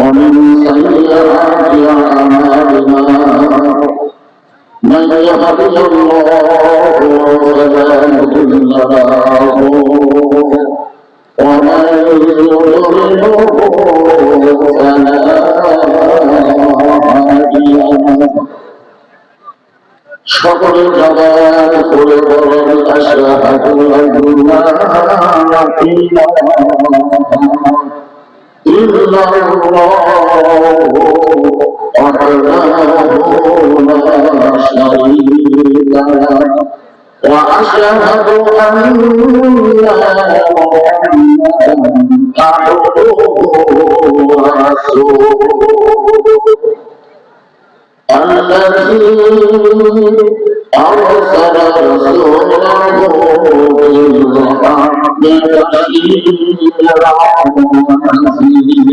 ومن سيئات أعمالنا من يهده الله فلا مضل له ومن يضلل فلا هادي له সকল জবান খুলে বলেন আশহাদু আল্লা ইলাহা ইল্লাল্লাহু ওয়াহদাহু লা শারীকা লাহু ওয়া আশহাদু আন্না মুহাম্মাদান আবদুহু ওয়া রাসূলুহু الذي أرسل رسوله بالحق بشيرا ونذيرا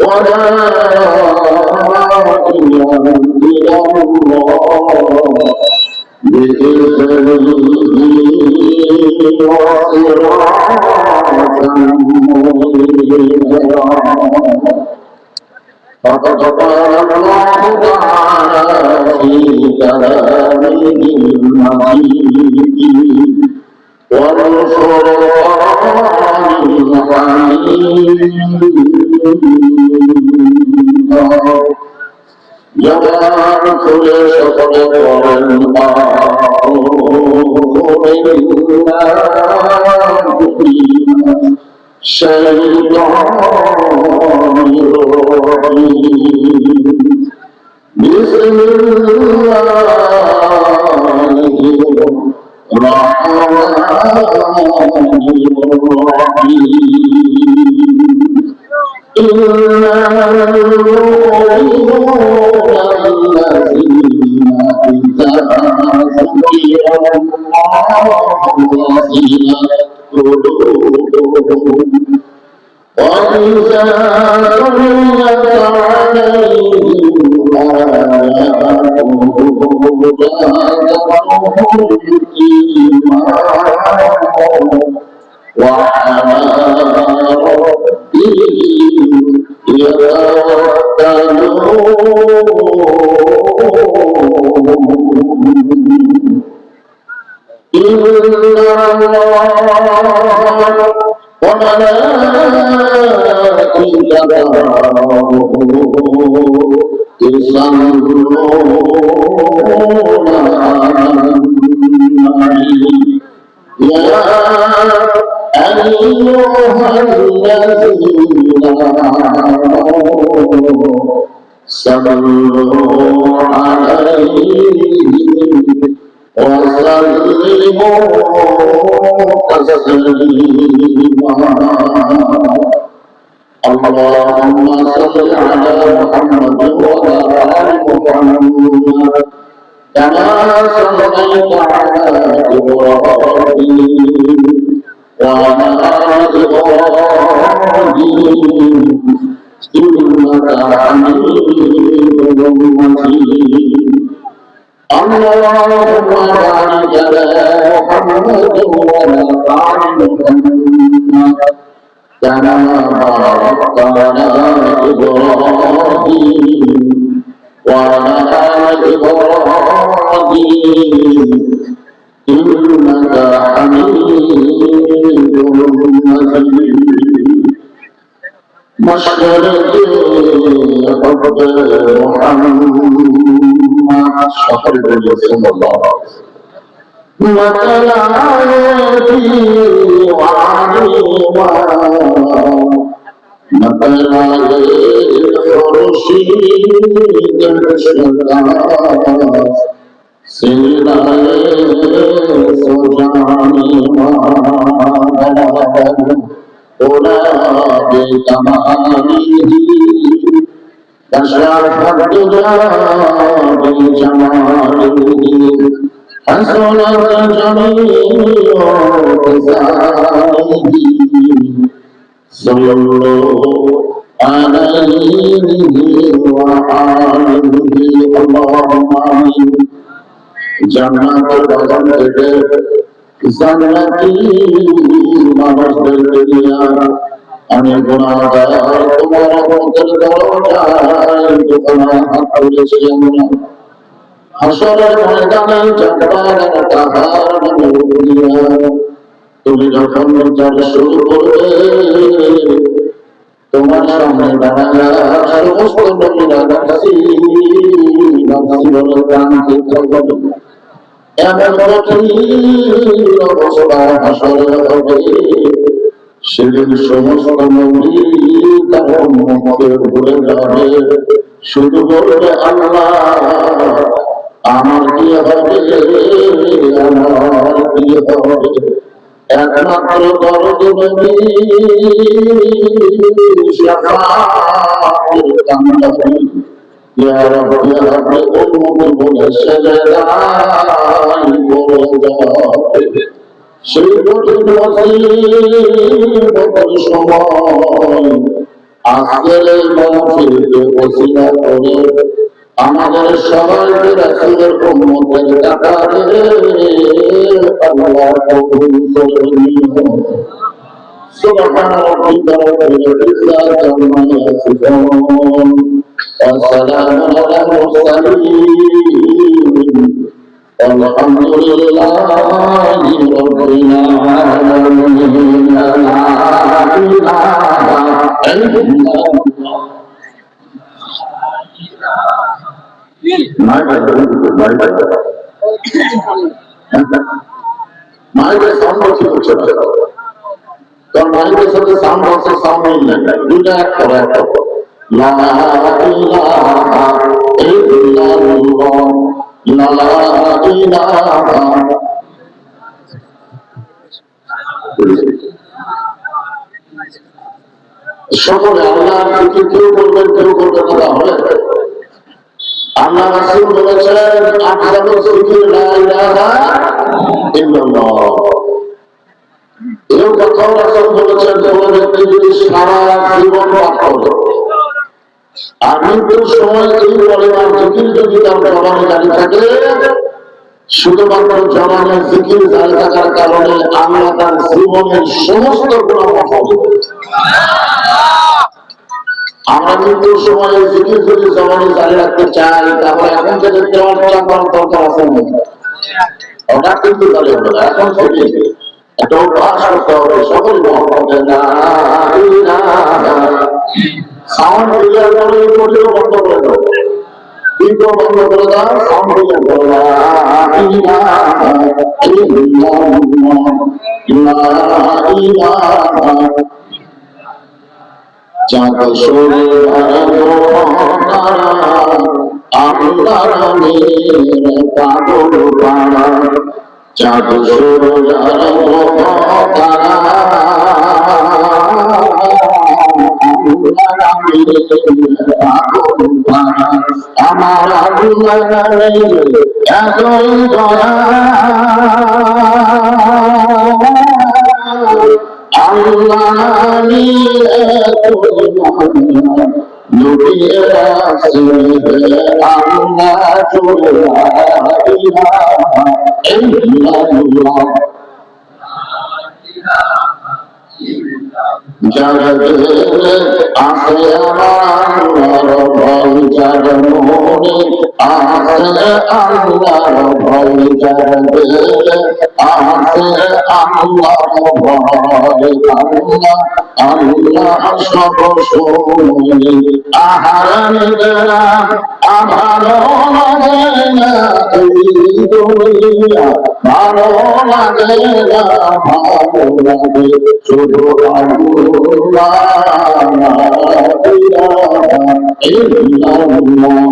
وداعيا إلى الله بإذنه وسراجا منيرا فقد قال الله تعالى في كلامه المجيد والفرقان الحميد جمال كل شطر بسم الله الرحمن الرحيم إنا المؤمنون الذين إذا ذكر الله وجلت قلوبهم وإذا تليت عليهم آياته زادتهم إيمانا وعلى ربهم يتوكلون إن الله وملائكته يصلون على النبي يا أيها الذين آمنوا صلوا عليه وسلموا تسليما اللهم صل على محمد وعلى آل محمد كما صليت على إبراهيم وعلى آل إبراهيم إنك حميد مجيد اللهم بارك على محمد وعلى آل محمد كما باركت على إبراهيم وعلى آل إبراهيم إنك حميد مجيد مشرق حب محمد شهر رسول الله مثل آياتي وعليما مثل الفرش كالشتاء سيداي سجاني ما أولى بكماله تشرفت بجماله حسنت جميع خصاله صلوا عليه وآله اللهم آمين জান্নাতের বাগান থেকে জান্নাতি মানুষদেরকে নিয়ে আমি গুনাহগার তোমার রহমতের দরজায় দোকানে হাত তুলেছি আমরা। হাসরের ময়দানে জব্বার তাহার নামে দুনিয়া তুমি যখন বিচার শুরু করবে তোমার সামনে দাঁড়ায়া সমস্ত নবীরা নাফসি নাফসি বলে প্রাণকে থাকবে। এমন কঠিন অবস্থা হাসরে হবে, সেদিন সমস্ত নবী তার উম্মতকে ভুলে যাবে, শুধু বলবে আল্লাহ আমার কি হবে, আমার কি হবে। একমাত্র দরদ নবী শাফাআতের কান্ডারি ইয়া রাব্বি আপনি উম্মত বলে সেজদায় পড়ে যাবে। সেই কঠিন মুসিবতের সময় আজকের এই মাহফিলকে ওসিলা করে আমাদের সবাইকে রাসূলের উম্মতের কাতারে আল্লাহ কবুল করে নিও। সুবহান রাব্বিকা রাব্বিল ইজ্জাতি আম্মা ইয়াসিফুন ওয়া সালামুন আলাল মুরসালিন আলহামদুলিল্লাহি রাব্বিল আলামিন। লা ইলাহা ইল্লাল্লাহ। মাইকের সাউন্ড ঠিক হচ্ছে না, কারণ মাইকের সাথে সাউন্ড আছে, সাউন্ড নেই, দুটা এক করে এক করে। লা ইলাহা ইল্লাল্লাহ, লা ইলাহা। সকলে আল্লাহর জিকির কেউ করবেন কেউ করবেন না, তাহলে আল্লাহ রাসূল বলেছেন আফদালুজ যিকির লা ইলাহা ইল্লাল্লাহ। এই কথা রাসূল বলেছেন কোন ব্যক্তি যদি সারা জীবন পাঠ করে আর মৃত্যুর সময় এই পরিমাণ জিকির যদি তার জবানে জারি থাকে, শুধুমাত্র জবানে জিকির জারি থাকার কারণে আল্লাহ তার জীবনের সমস্ত গুনাহ মাফ করে দেন। আমরা মৃত্যুর সময় জিকির যদি জবানে জারি রাখতে চাই তাহলে এখন থেকে চর্চা করার দরকার আছে না? ওটা কিন্তু জারি হবে না, এখন থেকে একটা অভ্যাস করতে হবে। সকল মহব্বতের লা ইলাহা, সাউন্ড ক্লিয়ার করে অডিও বন্ধ করে দাও, ভিডিও বন্ধ করে দাও, সাউন্ড ক্লিয়ার করে লা ইলাহা ইল্লাল্লাহ, লা ইলাহা। চাঁদ সূর্য আল্লাহর মের পাগল পাড়া, চাঁদ সূর্য তারা আমার এতই দয়া আল্লাহ জগতে আসে আমার ভয় জগমনে, আসে আল্লাহর ভয় জগতে, আসে আল্লাহর ভয়। আল্লাহ আল্লাহ সব শুনে আহার ভালো লাগে না, এই দুনিয়া ভালো লাগে না, ভালো লাগে শুধু আল্লাহ ইল্লাল্লাহ।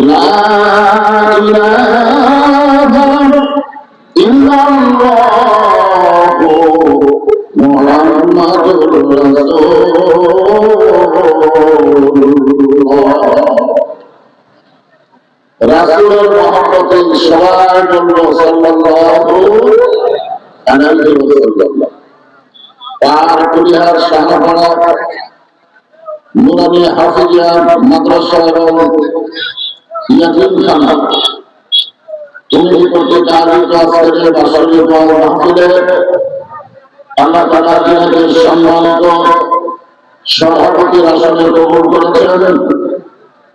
লা ইলাহা ইল্লাল্লাহু মুহাম্মাদুর রাসূলুল্লাহ। রাসূলের মহব্বতে সবার জন্য সাল্লাল্লাহু আলাইহি ওয়াসাল্লাম। পার কুলিয়ার শাহপাড়া নুরানি হাফিজিয়া মাদ্রাসা এবং ইয়াতিমখানা তুমি প্রত্যেক আয়োজিত আজকের বাসরীয় মাহফিলে আল্লাহ তাআলা যিনাকে সম্মানিত সভাপতির আসনে কবুল করেছেন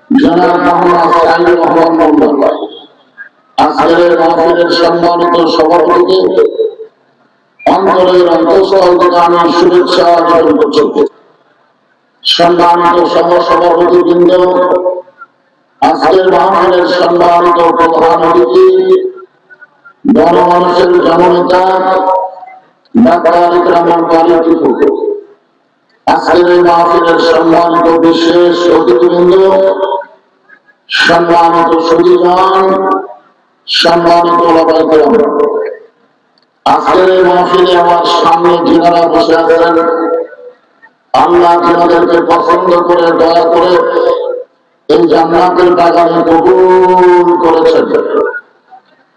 জনাব মোহাম্মদ সাইদ মোহাম্মদ মোল্লা। আজকের মাহফিলের সম্মানিত সভাপতিকে অন্তরের অন্তঃস্থল থেকে আমি শুভেচ্ছা জ্ঞাপন করছি। সম্মানিত সহসভাপতিবৃন্দ, আজকের মাহফিলের সম্মানিত প্রধান অতিথি, গণমানুষের জননেতা ডাক্তার ইকরামুল বারী টিপু, আজকের এই মাহফিলের সম্মানিত বিশেষ অতিথিবৃন্দ, সম্মানিত সুধীগণ, সম্মানিত ওলামায়ে কেরাম, আজকের এই মাহফিলে আমার সামনে যিনারা বসে আছেন, আল্লাহ যিনাদেরকে পছন্দ করে দয়া করে এই জান্নাতের বাগানে কবুল করেছেন।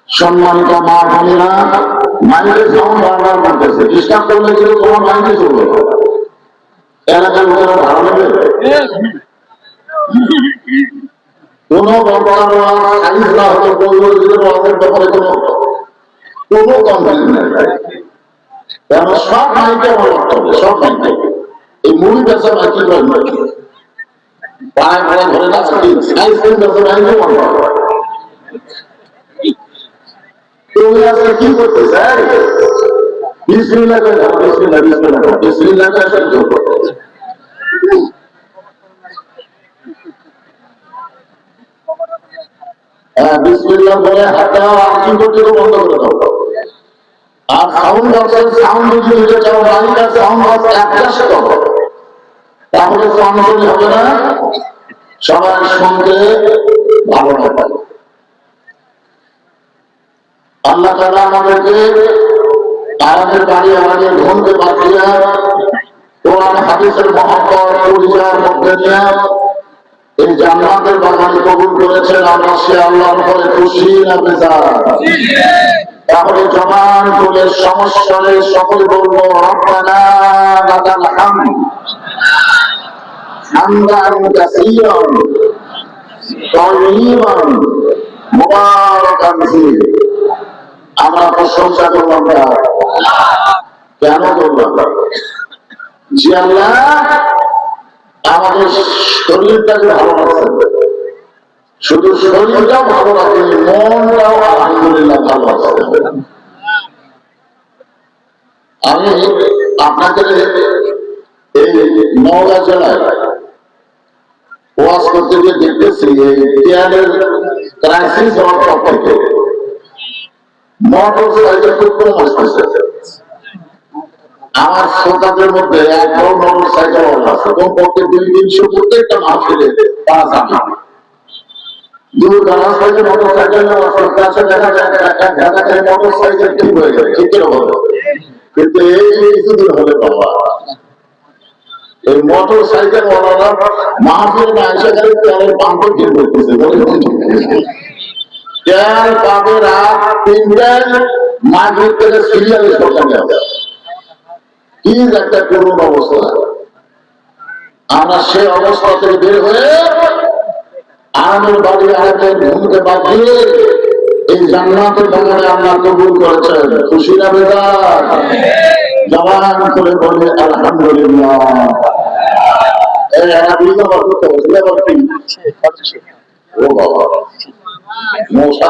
সম্মানিত মা বোনেরা, মাইন্ডে সাউন্ড বারবার করতেছে, ডিস্টার্ব করলে কিন্তু তোমার মাইন্ডে চলবে, এলাকার লোকেরা ভালো নেবে। কোন সাইজ না হলে ওদের ব্যাপারে কোনো কমপ্লেন নেই, কারণ সব মাইকে আমার রাখতে হবে, সব মাইকে। এই মুড়ি বেচা মাইকি পায়ে পড়া ধরে না, আইসক্রিম বেচা মাইকে বন্ধ। তুমি আজকে কি করতে চাই? বিসমিল্লাহ করে দাও, বিসমিল্লাহ বিসমিল্লাহ বিসমিল্লাহ করে সহ্য করো। বিসমিল্লাহ বলে হাতটা আর কি করতে বন্ধ করে দাও। আর সাউন্ড বক্সের সাউন্ড যদি নিতে চাও, মাইকের সাউন্ড বক্স অ্যাডজাস্ট করো, তাহলে সাউন্ড হবে না, সবাই শুনতে ভালো লাগে। আল্লাহ তাআলা আমাদেরকে আমাদের বাড়ি আমাদের ঘুমকে বাঁচিয়ে কোরআন হাদিসের মহব্বত পরিচয়ের মধ্যে নিয়ে এই জান্নাতের বাগানে কবুল করেছেন। আমরা সে আল্লাহর উপরে খুশি না বেজার? তাহলে জবান খুলে সমস্যা নেই, সকলে বলবো রব্বানা লাকাল হামদ হামদান কাসীরান তাইয়িবান মুবারাকান ফীহি। আমরা প্রশংসা করলাম, কেন করলাম? যে আল্লাহ আমাদের শরীরটাকে ভালো রাখছেন, শুধু শরীরটাও ভালো রাখেন, মনটাও আলহামদুলিল্লাহ ভালো আছে। আমি আপনাদের এই নওগাঁ জেলায় ওয়াজ করতে গিয়ে দেখতেছি এই কেয়ারের ক্রাইসিস হওয়ার পর থেকে মোটর সাইকেল খুব কম আসতেছে। আমার শ্রোতাদের মধ্যে একদম মোটর সাইকেল আছে, এবং প্রত্যেক 200-300 প্রত্যেকটা মাহফিলে পাওয়া যাবে। দূর দরাজ থেকে মোটর সাইকেল কাছে দেখা যায় এক মোটর সাইকেল ঠিক হয়ে যায়, ঠিক হবে। কিন্তু এই কিছুদিন হলে বাবা এই মোটর সাইকেল ওয়ালারা মাহফিল না এসে গেলে তেলের পাম্পে ভিড় করতেছে। তেল পাবে রাত 3টায়, মাগরিব থেকে সিরিয়ালে সকালে আসে। কি একটা করুণ অবস্থা। আমরা সে অবস্থা থেকে বের হয়ে আমাদের বাড়ি আমাদের ঘুমকে বাদ দিয়ে এই জান্নাতের বাগানে আল্লাহ কবুল করেছেন। খুশি না বেজার? জবান করে বলে আলহামদুলিল্লাহ। ও বাবা মশা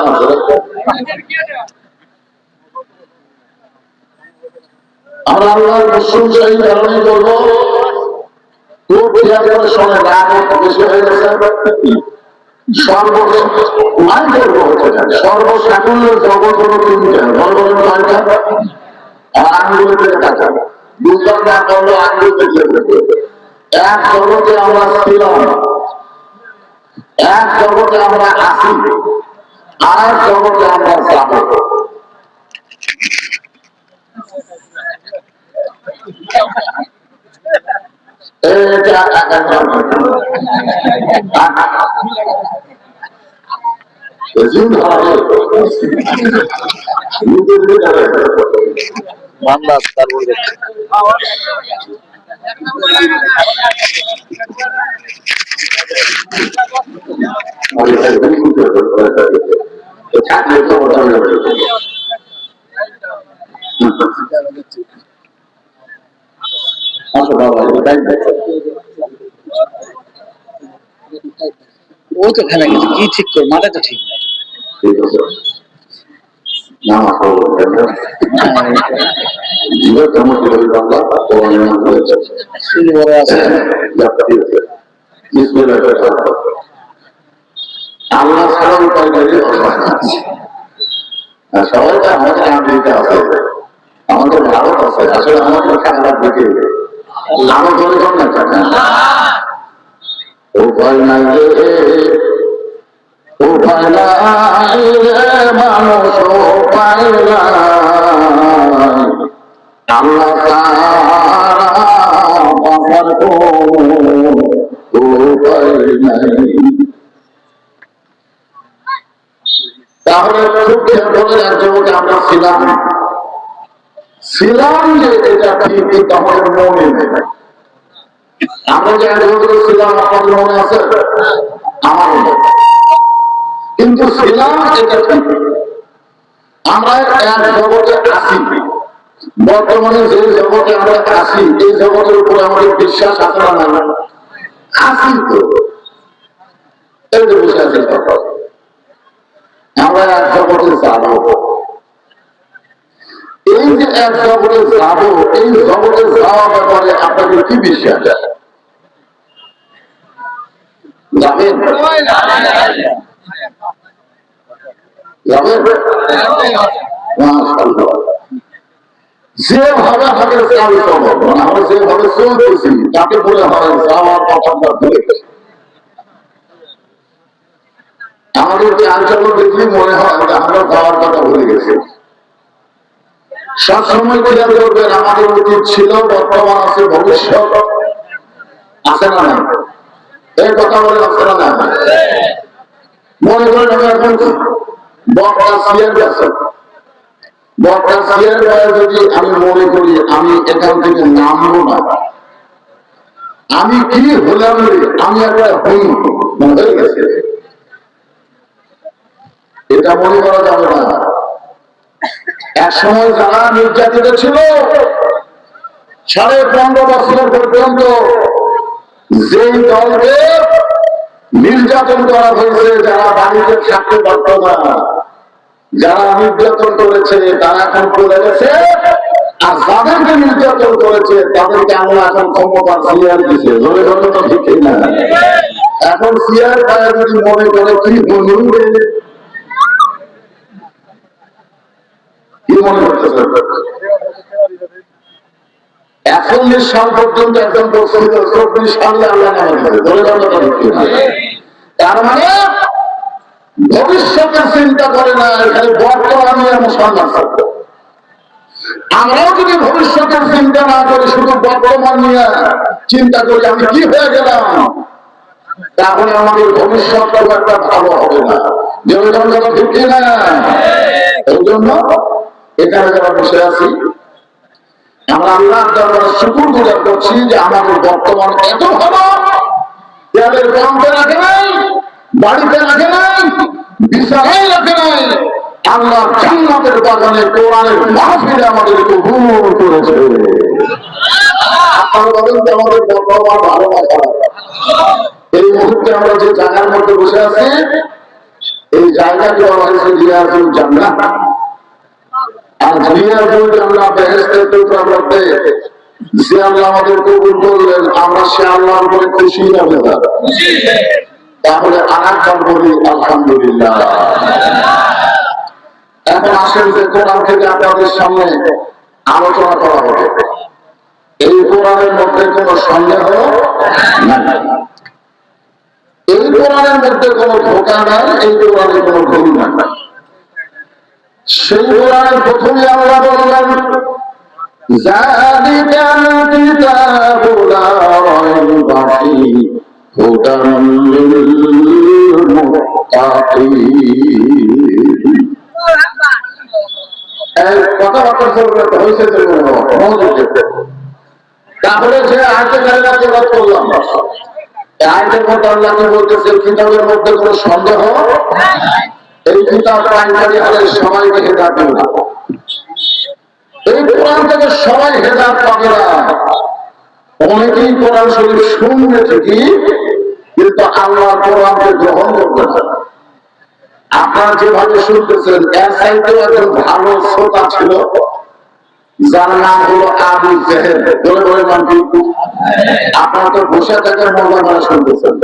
আমরা আল্লাহর প্রশংসা এই কারণে করবো, খুব খেয়াল করে শোনে, রাগ বেশি হয়ে গেছে। সর্বসাকুল্য জগৎ হলো 3টা, বড় বড় 5টা, আর আঙ্গুলের দিকে তাকান, দুজন না করলো আঙ্গুল দেখলে এক জগতে আমরা ছিলাম, এক জগতে আমরা আছি, আর জগতে আমরা যাব। থাকলে খবরটা আচ্ছা বাবা ও তো খেলা গেছে কি ঠিক করে মাথা তো ঠিক ঠিক আছে না শুরু বড় আছে আল্লাহ ছাড়া উপায় নেই সবাই তো আমাকে আমেরিকা আছে আমাদের ভারত আছে আসলে আমাদের খারাপ দিকে আমার ধরে না উপায় নাই উপায় নাই মানুষ উপায় নাই আল্লাহ আমার উপায় নাই তাহলে খুব খেয়াল করে রাজ্যকে আমরা ছিলাম যে এটা ঠিক কিন্তু আমাদের মনে নেই আমরা যে রাজ্যকে ছিলাম আমাদের মনে আছে আমার মনে কিন্তু ছিলাম এটা ঠিক আমরা এক জগতে আসি বর্তমানে যে জগতে আমরা আসি এই জগতের উপরে আমাদের বিশ্বাস আছে না আসি তো এই যে বিশ্বাস আমরা এক জগতে যাবো এই যে এক জগতে যাবো এই জগতে যাওয়া ব্যাপারে আপনাদের কি বিশ্বাস যাবেন যেভাবে আমাদের চাল চলব আমরা যেভাবে চলতেছি তাকে বলে হয় যাওয়ার কথাটা ভুলে গেছি আমাদের যে আচরণ দেখলে মনে হয় আমরা যাওয়ার কথা ভুলে গেছি সবসময় খেয়াল করবেন আমাদের উচিত ছিল বর্তমান আছে ভবিষ্যৎ আছে না না এই কথা বলে আছে না না মনে করেন আমি এখন বক্তা সিয়ার কাছে বক্তা সিয়ার গায়ে যদি আমি মনে করি আমি এখান থেকে নামবো না আমি কি হলাম আমি একটা হই হয়ে গেছে এটা মনে করা যাবে না এক সময় যারা নির্যাতিত ছিল 15.5 বছর পর্যন্ত যেই দলকে নির্যাতন করা হয়েছে যারা বাড়িতে থাকতে পারত না যারা নির্যাতন করেছে তারা এখন চলে গেছে আর যাদেরকে নির্যাতন করেছে তাদেরকে আমরা এখন ক্ষমতা সিয়ার দিচ্ছে ধরে ধরে তো ঠিক না এখন সিয়ার পায়ে যদি মনে করে কি বলবে কি মনে করতেছে 41 সাল পর্যন্ত একজন বলছিল 24 সালে আল্লাহ নামা দিচ্ছে ধরে ধরে তো ঠিক না তার মানে ভবিষ্যতের চিন্তা করে না এখানে বর্তমানে মুসলমান থাকবে আমরাও যদি ভবিষ্যতের চিন্তা না করি শুধু বর্তমান নিয়ে চিন্তা করি আমি কি হয়ে গেলাম তাহলে আমাদের ভবিষ্যৎ একটা ভালো হবে না ঠিক না এই জন্য এখানে যারা বসে আছি আমরা আল্লাহ দরবারে শুকর গুজার করছি যে আমাদের বর্তমান এত ভালো যাদের গ্রামে রাখে নাই বাড়িতে রাখে নাই বিছানায় রাখে নাই আল্লাহ জান্নাতের বাগানে কোরআনের মাহফিলে আমাদের কবুল করেছে আপনারা বলেন যে আমাদের বর্তমান ভালো কথা এই মুহূর্তে আমরা যে জায়গার মধ্যে বসে আছি এই জায়গাকে বলা হয়েছে রিয়াজুল জান্নাহ আর রিয়াজুল জান্নাহ বেহেশতের টুকরার মধ্যে যে আল্লাহ আমাদের কবুল করলেন আমরা সে আল্লাহর উপরে খুশি না বেদা তাহলে আরেকবার বলি আলহামদুলিল্লাহ এখন আসেন যে কোরআন থেকে আপনাদের সামনে আলোচনা করা হবে এই কোরআনের মধ্যে কোনো সন্দেহ নাই এই কোরআনের মধ্যে কোনো ধোঁকা নাই এই কোরআনে কোনো ভুল নাই সেই কোরআনের প্রথমে আল্লাহ বললেন যালিকাল কিতাবু লা রাইবা ফীহি হুদান লিল মুত্তাকিন কথাবার্তা চলবে হয়েছে তাহলে যে আয়তে কারিমা তেলাওয়াত করলাম আয়তের মধ্যে আল্লাহ বলতেছে কিতাবের মধ্যে কোনো সন্দেহ এই কিতাব পাইকারি হারে সবাইকে হেদায়েত দিবে না। এই কোরআন থেকে সবাই হেদায়েত পাবে না। অনেকেই কোরআন শরীফ শুনবে ঠিকই, কিন্তু আল্লাহর কোরআনকে গ্রহণ করবে না। আপনারা যেভাবে শুনতেছেন, এর চাইতেও একজন ভালো শ্রোতা ছিল, যার নাম হলো আবু জেহেল। বলে বলে নাম কি? আপনারা তো বসে থেকে মজা করে শুনতেছেন।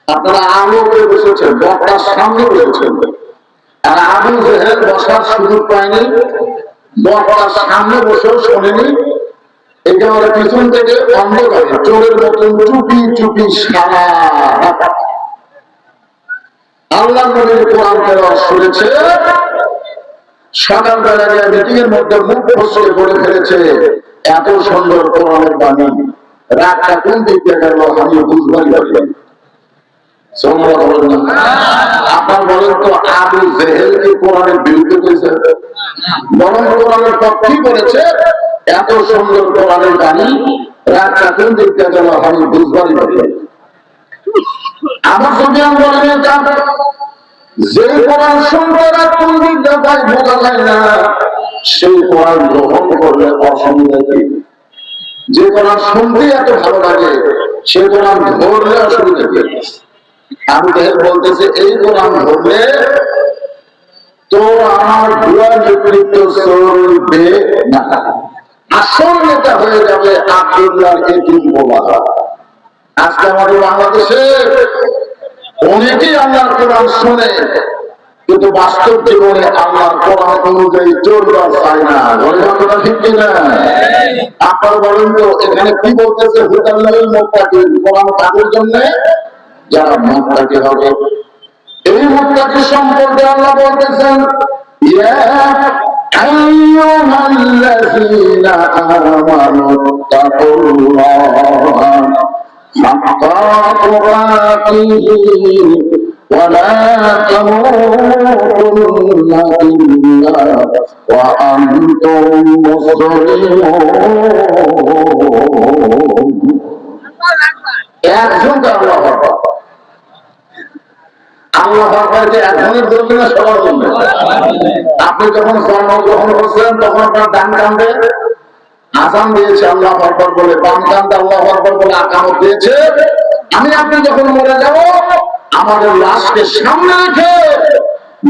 আপনারা আলোতে বসেছেন, বক্তার সামনে বসেছেন, আর আবু জেহেল বসার সুযোগ পায়নি, বক্তার সামনে বসেও শোনেনি। একেবারে পিছন থেকে অন্ধকারে চোরের মতন চুপি চুপি সারা আল্লাহ নবীর কোরআন তেলাওয়াত শুনেছে। সকালবেলা গিয়ে মিটিং এর মধ্যে মুখ ফসকে পড়ে ফেলেছে, এত সুন্দর কোরআনের বাণী, রাতটা কোন দিক দিয়ে গেল আমি বুঝবারই পারি। আপনার বলেন তো, আবু জেহেল কি কোরআনের বিরুদ্ধে করেছে? বরং কোরআনের পক্ষেই করেছে। এত সুন্দর কোরআনের বাণী, রাতটা কোন দিক দিয়ে গেল আমি বুঝবারই পারি। আমার সুফিয়ান বলেন, যে কোরআন শুনতে রাত কোন দিক দিয়ে যায় বোঝা যায় না, সেই কোরআন গ্রহণ করলে অসুবিধা কি? যে কোরআন শুনতে এত ভালো লাগে, সে কোরআন ধরলে অসুবিধা কি? আমি বলতেছে, এই কোরআন ধরলে তো আমার ভুয়া নেতৃত্ব চলবে না, আসল নেতা হয়ে যাবে আব্দুল্লাহ এতিম বোমা। আজকে আমাদের বাংলাদেশে অনেকেই আল্লাহর কোরআন শোনে, কিন্তু বাস্তব জীবনে আল্লাহর কোরআন অনুযায়ী চলবার চায় না। কথা ঠিক কিনা? আপনারা বলেন তো, এখানে কি বলতেছে? হুদাল্লাহিল মুত্তাকিন, কোরআন কাদের জন্য? যারা মুত্তাকি হবে। এই মুত্তাকি সম্পর্কে আল্লাহ বলতেছেন, ইয়া আইয়ুহাল্লাযীনা আমানু তাকুল্লাহা হাক্কা তুকাতিহি ওয়া লা তামুতুন্না ইল্লা ওয়া আনতুম মুসলিমুন। একজন আল্লাহ আকবার। আল্লাহ আকবার যে একজনের জন্য না, সবার জন্য। আপনি যখন জন্মগ্রহণ করছেন তখন আপনার ডান কান্দে আযান দিয়েছে আল্লাহ আকবার বলে, বাম কান্দে আল্লাহ আকবার বলে আকামত দিয়েছে। আমি আপনি যখন মরে যাব, আমাদের লাশকে সামনে রেখে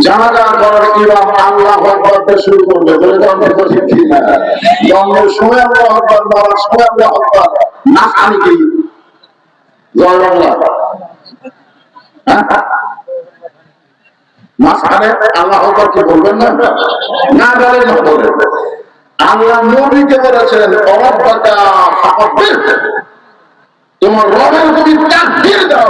জানাজা করার ইমাম আল্লাহ আকবার দিয়ে শুরু করবে। বলে জন্মের সময় আল্লাহ আকবার, মরার সময় আল্লাহ আকবার, নাচ আমি কি জয় বাংলা। মাঝখানে আল্লাহ আকবার কি বলবেন না? না বলেন, না বলেন। আল্লাহ নবীকে বলেছেন, রব্বাকা ফাকাব্বির, তোমার রবের তুমি তাকবীর দাও।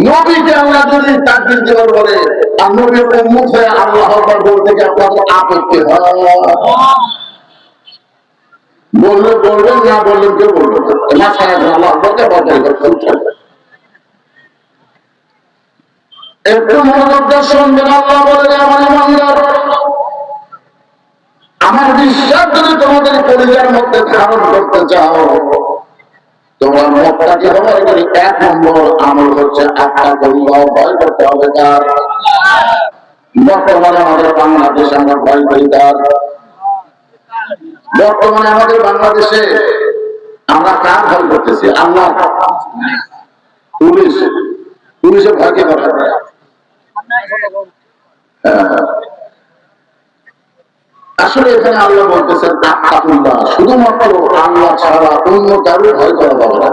নবীকে আল্লাহ যদি তাকবীর দেওয়ার বলে, আর নবীর উম্মত হয়ে আল্লাহ আকবার বলতে কি আপনাদের আপত্তি হয়? বললে বলবেন, না বললেন কেউ বলবেন না। মাঝখানে আল্লাহ আকবারকে বদল করতে হবে। একটু মনোযোগ দিয়ে শুনবেন। আল্লাহ বলে, আমার ইমানদার, আমার বিশ্বাস যদি তোমাদের পরিবারের মধ্যে ধারণ করতে চাও, তোমার মুত্তাকি হওয়ার জন্য 1 নম্বর আমল হচ্ছে আত্মাকুল্লাহ, ভয় করতে হবে কার? বর্তমানে আমাদের বাংলাদেশে আমরা ভয় করি কার? বর্তমানে আমাদের বাংলাদেশে আমরা কার ভয় করতেছি? আল্লাহ। পুলিশের ভয়কে করা। আসলে এখানে আল্লাহ বলতেছেন আত্মাকুল্লাহ, শুধুমাত্র আল্লাহ ছাড়া অন্য কারো ভয় করা যাবে না।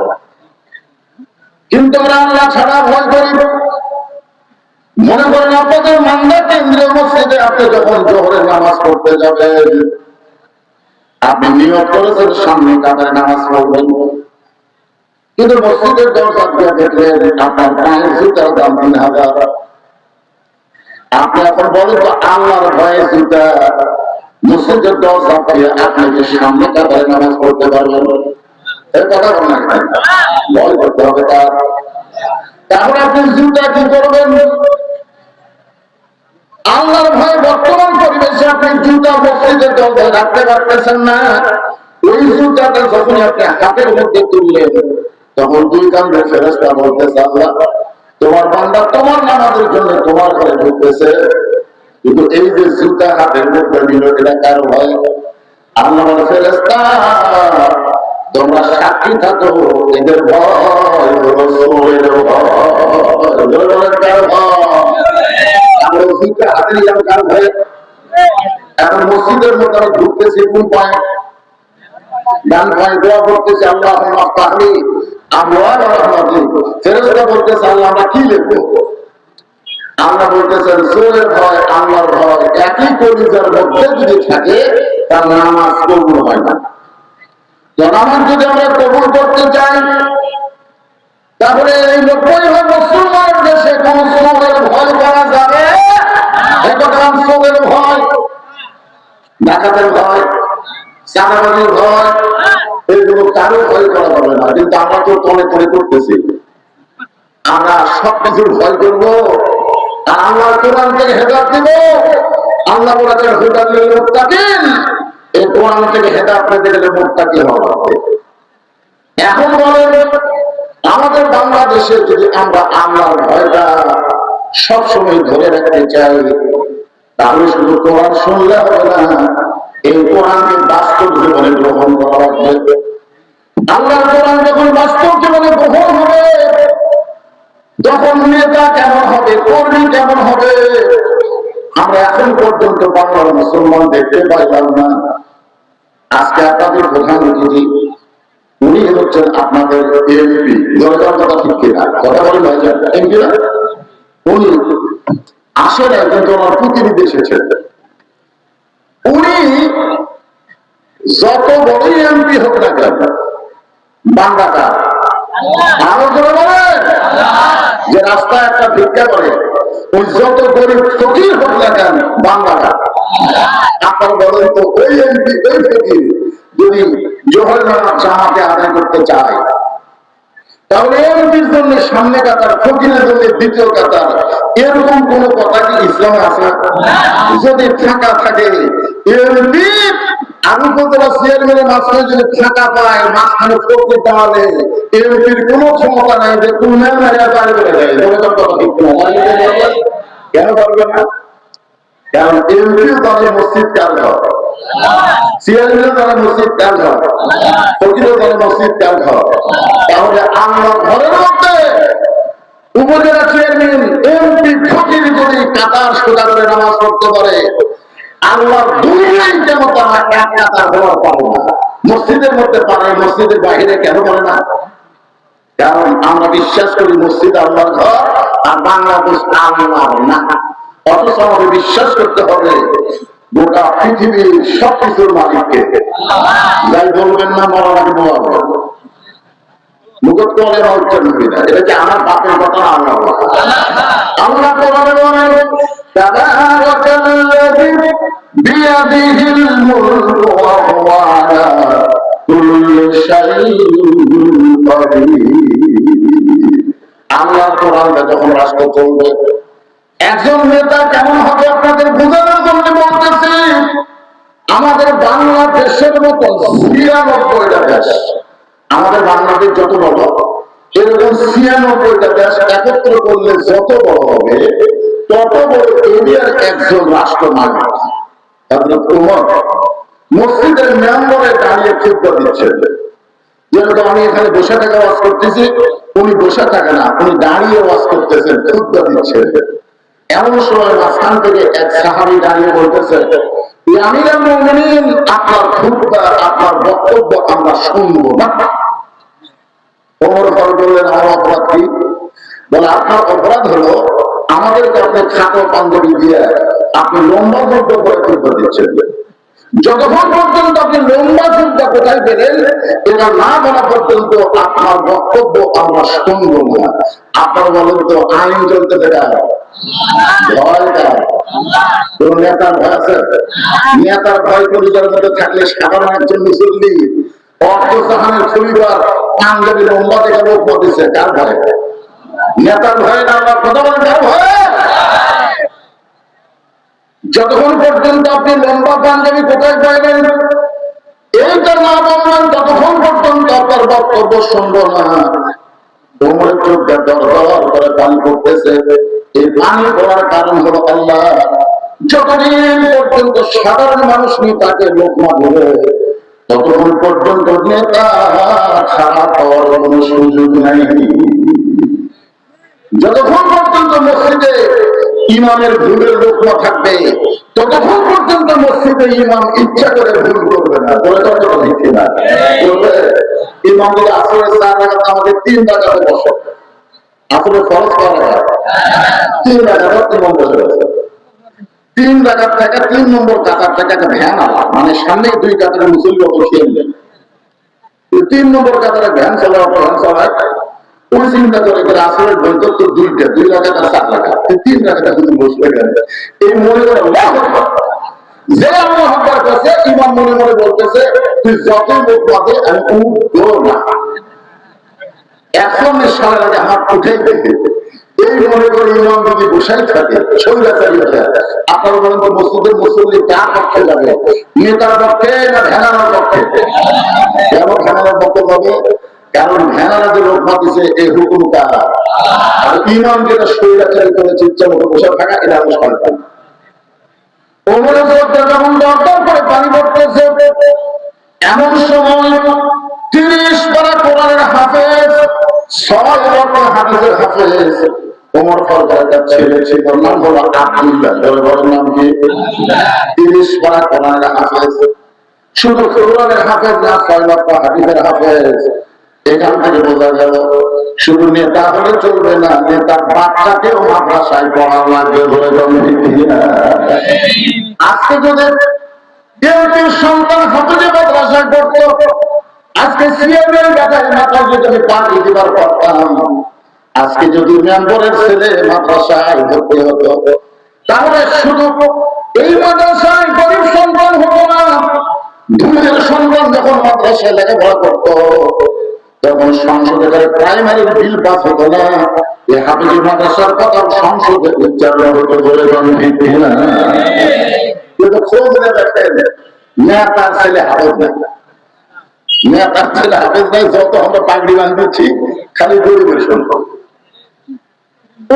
কিন্তু আমরা আল্লাহ ছাড়া ভয় করি। মনে করেন আপনাদের মান্দা কেন্দ্রীয় মসজিদে আপনি যখন জোহরের নামাজ পড়তে যাবেন, আপনি নিয়ত করেছেন সামনে কাতারে নামাজ পড়বেন, কিন্তু মসজিদের দরজা দিয়ে দেখলেন আপনার পায়ের জুতার দাম 3000। আপনি এখন বলেন তো, আল্লাহর ভয়ে জুতা মসজিদের দরজা দিয়ে আপনি যে সামনে কাতারে নামাজ পড়তে পারবেন? এর কথা বলেন, ভয় করতে হবে তার। তাহলে আপনি জুতা কি করবেন? আল্লাহর ভয়ে বর্তমান পরিবেশে আপনি জুতা মসজিদের দরজায় রাখতে পারতেছেন না। ওই জুতাটা যখন আপনি হাতের মধ্যে তুললেন, তখন 2 কাঁধের ফেরেশতা বলতেছে, আল্লাহ তোমার বান্দা তোমার নামাজের জন্য তোমার ঘরে ঢুকতেছে, কিন্তু এই যে জুতা হাতের মধ্যে দিল এটা কার ভয়? আল্লাহ বলে ফেরেশতা তোমরা সাক্ষী থাকো, এদের ভয় রাসূলের ভয়। কার ভয়? আমরা জুতা হাতে নিলাম কার ভয়? এখন মসজিদের মধ্যে আমি ঢুকতেছি কোন পায়? ডান পায়ে দোয়া করতেছি আল্লাহুম্মা আফতাহলি আবওয়াব রাহমাতিক। ফেরেশতা বলতেছে আল্লাহ আমরা কি লিখবো? আল্লাহ বলতেছেন সূরের ভয় আল্লাহর ভয় একই কলিজার মধ্যে যদি থাকে তার নামাজ কবুল হয় না। তো নামাজ যদি আমরা কবুল করতে চাই তাহলে এই 90 মুসলমান দেশে কোন সূরের ভয় করা যাবে? একদম সূরের ভয়, ডাকাতের ভয়, চাঁদাবাজির ভয়, এগুলো কারো ভয় করা যাবে না। কিন্তু আমরা তো তলে তলে করতেছি, আমরা সবকিছুর ভয় করবো। আর আল্লাহর কোরআন থেকে হেদায়েত দিব। আল্লাহ বলেছেন হুদাল লিল মুত্তাকিন, এই কোরআন থেকে হেদায়েত পেতে গেলে মুত্তাকি হওয়া লাগবে। এখন বলেন আমাদের বাংলাদেশে যদি আমরা আল্লাহর ভয়টা সবসময় ধরে রাখতে চাই তাহলে শুধু কোরআন শুনলে হবে না, এই কোরআনকে বাস্তব জীবনে গ্রহণ করা লাগবে। আল্লাহর কোরআন যখন বাস্তব জীবনে গ্রহণ হবে তখন নেতা কেমন হবে, কর্মী কেমন হবে, আমরা এখন পর্যন্ত বাংলার মুসলমান দেখতে পাইলাম না। আজকে আপনাদের প্রধান অতিথি উনি হচ্ছেন আপনাদের এমপি। দরকার কথা ঠিক কিনা কথা বলে ভাইজান, এমপি না উনি আসে না, কিন্তু আমার প্রতিনিধি এসেছেন। উনি যত বড়ই এমপি হোক না কেন বাংলাটা আরো করে বলেন যে রাস্তায় একটা ভিক্ষা করে ওই যত গরিব ফকির হোক না কেন বাংলাটা। আপনার বলেন তো ওই এমপি ওই ফকির যদি জোহর নামাজ জামাতে আদায় করতে চায় তাহলে এমপির জন্য সামনে কাতার, ফকিরের জন্য দ্বিতীয় কাতার, এরকম কোন কথা কি ইসলামে আছে? যদি ফাঁকা থাকে এমপি আর উপজেলা চেয়ারম্যানের মাঝখানে যদি ফাঁকা পায় মাঝখানে ফকির দাঁড়ালে এমপির কোনো ক্ষমতা নাই যে কোন বাড়ি করে দেয়। কেন পারবে না? কারণ এমপিও দলে মসজিদ কার ঘর, চেয়ারম্যানের দলে মসজিদ কার ঘর, ফকিরের দলে মসজিদ কার ঘর। তাহলে আল্লাহর ঘরের মধ্যে উপজেলা চেয়ারম্যান এমপি ফকির যদি কাতার সোজা করে নামাজ পড়তে পারে আল্লাহর দুনিয়ায় কেমন এক কাতার হওয়ার পাবো না। মসজিদের মধ্যে পারে, মসজিদের বাহিরে কেন পারে না? কারণ আমরা বিশ্বাস করি মসজিদ আল্লাহর ঘর আর বাংলাদেশ আল্লাহর না। অথচ আমাদের বিশ্বাস করতে হবে গোটা পৃথিবীর সবকিছুর মালিককে। যাই বলবেন না মরানাকে বলবেন মুখত করে হচ্ছেন না, এটা কি আমার বাপের কথা না আল্লাহর কথা? আল্লাহ কোরআনে বলেন তাবারাকাল্লাযী বিয়াদিহিল মুলকু ওয়া হুয়া আলা কুল্লি শাইইন কাদির। আল্লাহর কোরআনটা যখন রাষ্ট্র চলবে একজন নেতা কেমন হবে আপনাদের বোঝানোর জন্য বলতেছি। আমাদের বাংলাদেশের মতো ৯৬টা দেশ, আমাদের বাংলাদেশ যত বড় এরকম ৯৬টা দেশ একত্র করলে যত বড় হবে তত বড় এরিয়ার একজন রাষ্ট্র নায়ক হযরত ওমর মসজিদের মেম্বরে দাঁড়িয়ে খুতবা দিচ্ছেন। যেহেতু আমি এখানে বসে থেকে ওয়াজ করতেছি, উনি বসে থাকে না, উনি দাঁড়িয়ে ওয়াজ করতেছেন, খুতবা দিচ্ছেন। এমন সময় মাঝখান থেকে এক সাহাবী দাঁড়িয়ে বলতেছে আমিরুল মুমিনিন আপনার খুতবা আপনার বক্তব্য আমরা শুনবো না। ওমর ফারুক বললেন আমার অপরাধ কি? বলে আপনার অপরাধ হলো আমাদেরকে আপনি খাটো পাঞ্জাবি দিয়ে আপনি লম্বা যুদ্ধ করে খুতবা দিচ্ছেন। যতক্ষণ পর্যন্ত আপনি লম্বা যুদ্ধ কোথায় পেলেন এটা না বলা পর্যন্ত আপনার বক্তব্য আমরা শুনবো না। আপনার বলেন তো আইন চলতে দেখা ভয় কার? কোন নেতার ভয় আছে? নেতার ভয় পরিবারের মধ্যে থাকলে সাধারণ একজন মুসল্লি অর্থসাহানের পরিবার পাঞ্জাবি লম্বা থেকে লোক দিচ্ছে কার ভয়? নেতার ভয় না আমার কথা বলেন কার ভয়? যতক্ষণ পর্যন্ত আপনি লম্বা পাঞ্জাবি কোথায় পাইলেন এইটা না বলবেন ততক্ষণ পর্যন্ত আপনার বক্তব্য শুনবো না। ওমরের চোখ দর দর করে পানি পড়তেছে। এই পানি পড়ার কারণ হলো আল্লাহ যতদিন পর্যন্ত সাধারণ মানুষ নিয়ে তাকে লোকমা বলে ততক্ষণ পর্যন্ত নেতা খারাপ হওয়ার কোন সুযোগ নাই। যতক্ষণ পর্যন্ত মসজিদে ইমামের ভুলের লোকমা থাকবে ততক্ষণ পর্যন্ত মসজিদে ইমাম ইচ্ছা করে ভুল করবে না। ইমাম যদি আসলে 4 রাকাত আমাদের 3 রাকাতে বসে, আসলে ফরজ করা হয় 3 রাকাত ইমাম বসে আছে। 3 রাকাত থেকে 3 নম্বর কাতার থেকে একটা ভ্যান আলা, মানে সামনে 2 কাতারে মুসল্লি বসিয়ে নেন। 3 নম্বর কাতারে ভ্যান চালায় ওই চিন্তা করে করে আসলে বৈঠক তো 2টা, 2 রাকাত আর 4 রাকাত, 3 রাকাতে শুধু বসলে গেল। এই মনে করে যে আল্লাহু আকবার কাছে ইমাম মনে মনে বলতেছে তুই যতই লোক পাবে আমি উঠবো না, এখন সারা আগে হাত উঠে দেখে এই মনে করে ইমাম যদি বসাই থাকে সৈরাচারী হয়ে আপনারা বলেন তো মসজিদের মুসল্লি কার পক্ষে যাবে, নেতার পক্ষে না ভ্যানার পক্ষে? কেন ভ্যানার পক্ষে যাবে? কারণ ভ্যানারা যে লোক মাতিছে এই হুকুম কার, আর ইমাম যেটা সৈরাচারী করেছে ইচ্ছা মতো বসে থাকা এটা আমি সরকার। ওমরের চোখে যখন দরদর করে পানি পড়তেছে এমন সময় 30 পারা কোরআনের হাফেজ 6 বছর হাদিসের হাফেজ ওমর ফারুকের একটা ছেলে ছিল, নাম হলো আব্দুল্লাহ। বড় নাম কি? 30 পারা কোরআনের হাফেজ, শুধু কোরআনের হাফেজ না 6 লক্ষ হাদিসের হাফেজ। এখান থেকে বোঝা গেল শুধু নেতা হলে চলবে না, নেতার বাচ্চাকেও মাদ্রাসায় পড়ানো লাগবে বলে। আজকে যদি কেউ সন্তান হাফেজে মাদ্রাসায় পড়তো, আজকে সিএমের ব্যাপারে মাথা যদি আমি পাঠিয়ে দিবার পারতাম, আজকে যদি মেম্বরের ছেলে মাদ্রাসায় ভর্তি হতো তাহলে শুধু এই মাদ্রাসায় গরিব সন্তান হতো না, ধুমের সন্তান যখন মাদ্রাসায় লেখাপড়া করতো তখন সংসদে প্রাইমারি বিল পাস হতো না, এই হাফেজি মাদ্রাসার কথা সংসদে উচ্চারণ হতো বলে না। কিন্তু খোঁজ নিয়ে দেখেন নেতার ছেলে হাফেজ নাই, নেতার ছেলে হাফেজ নাই, যত আমরা পাগড়ি বাঁধছি খালি গরিবের সন্তান।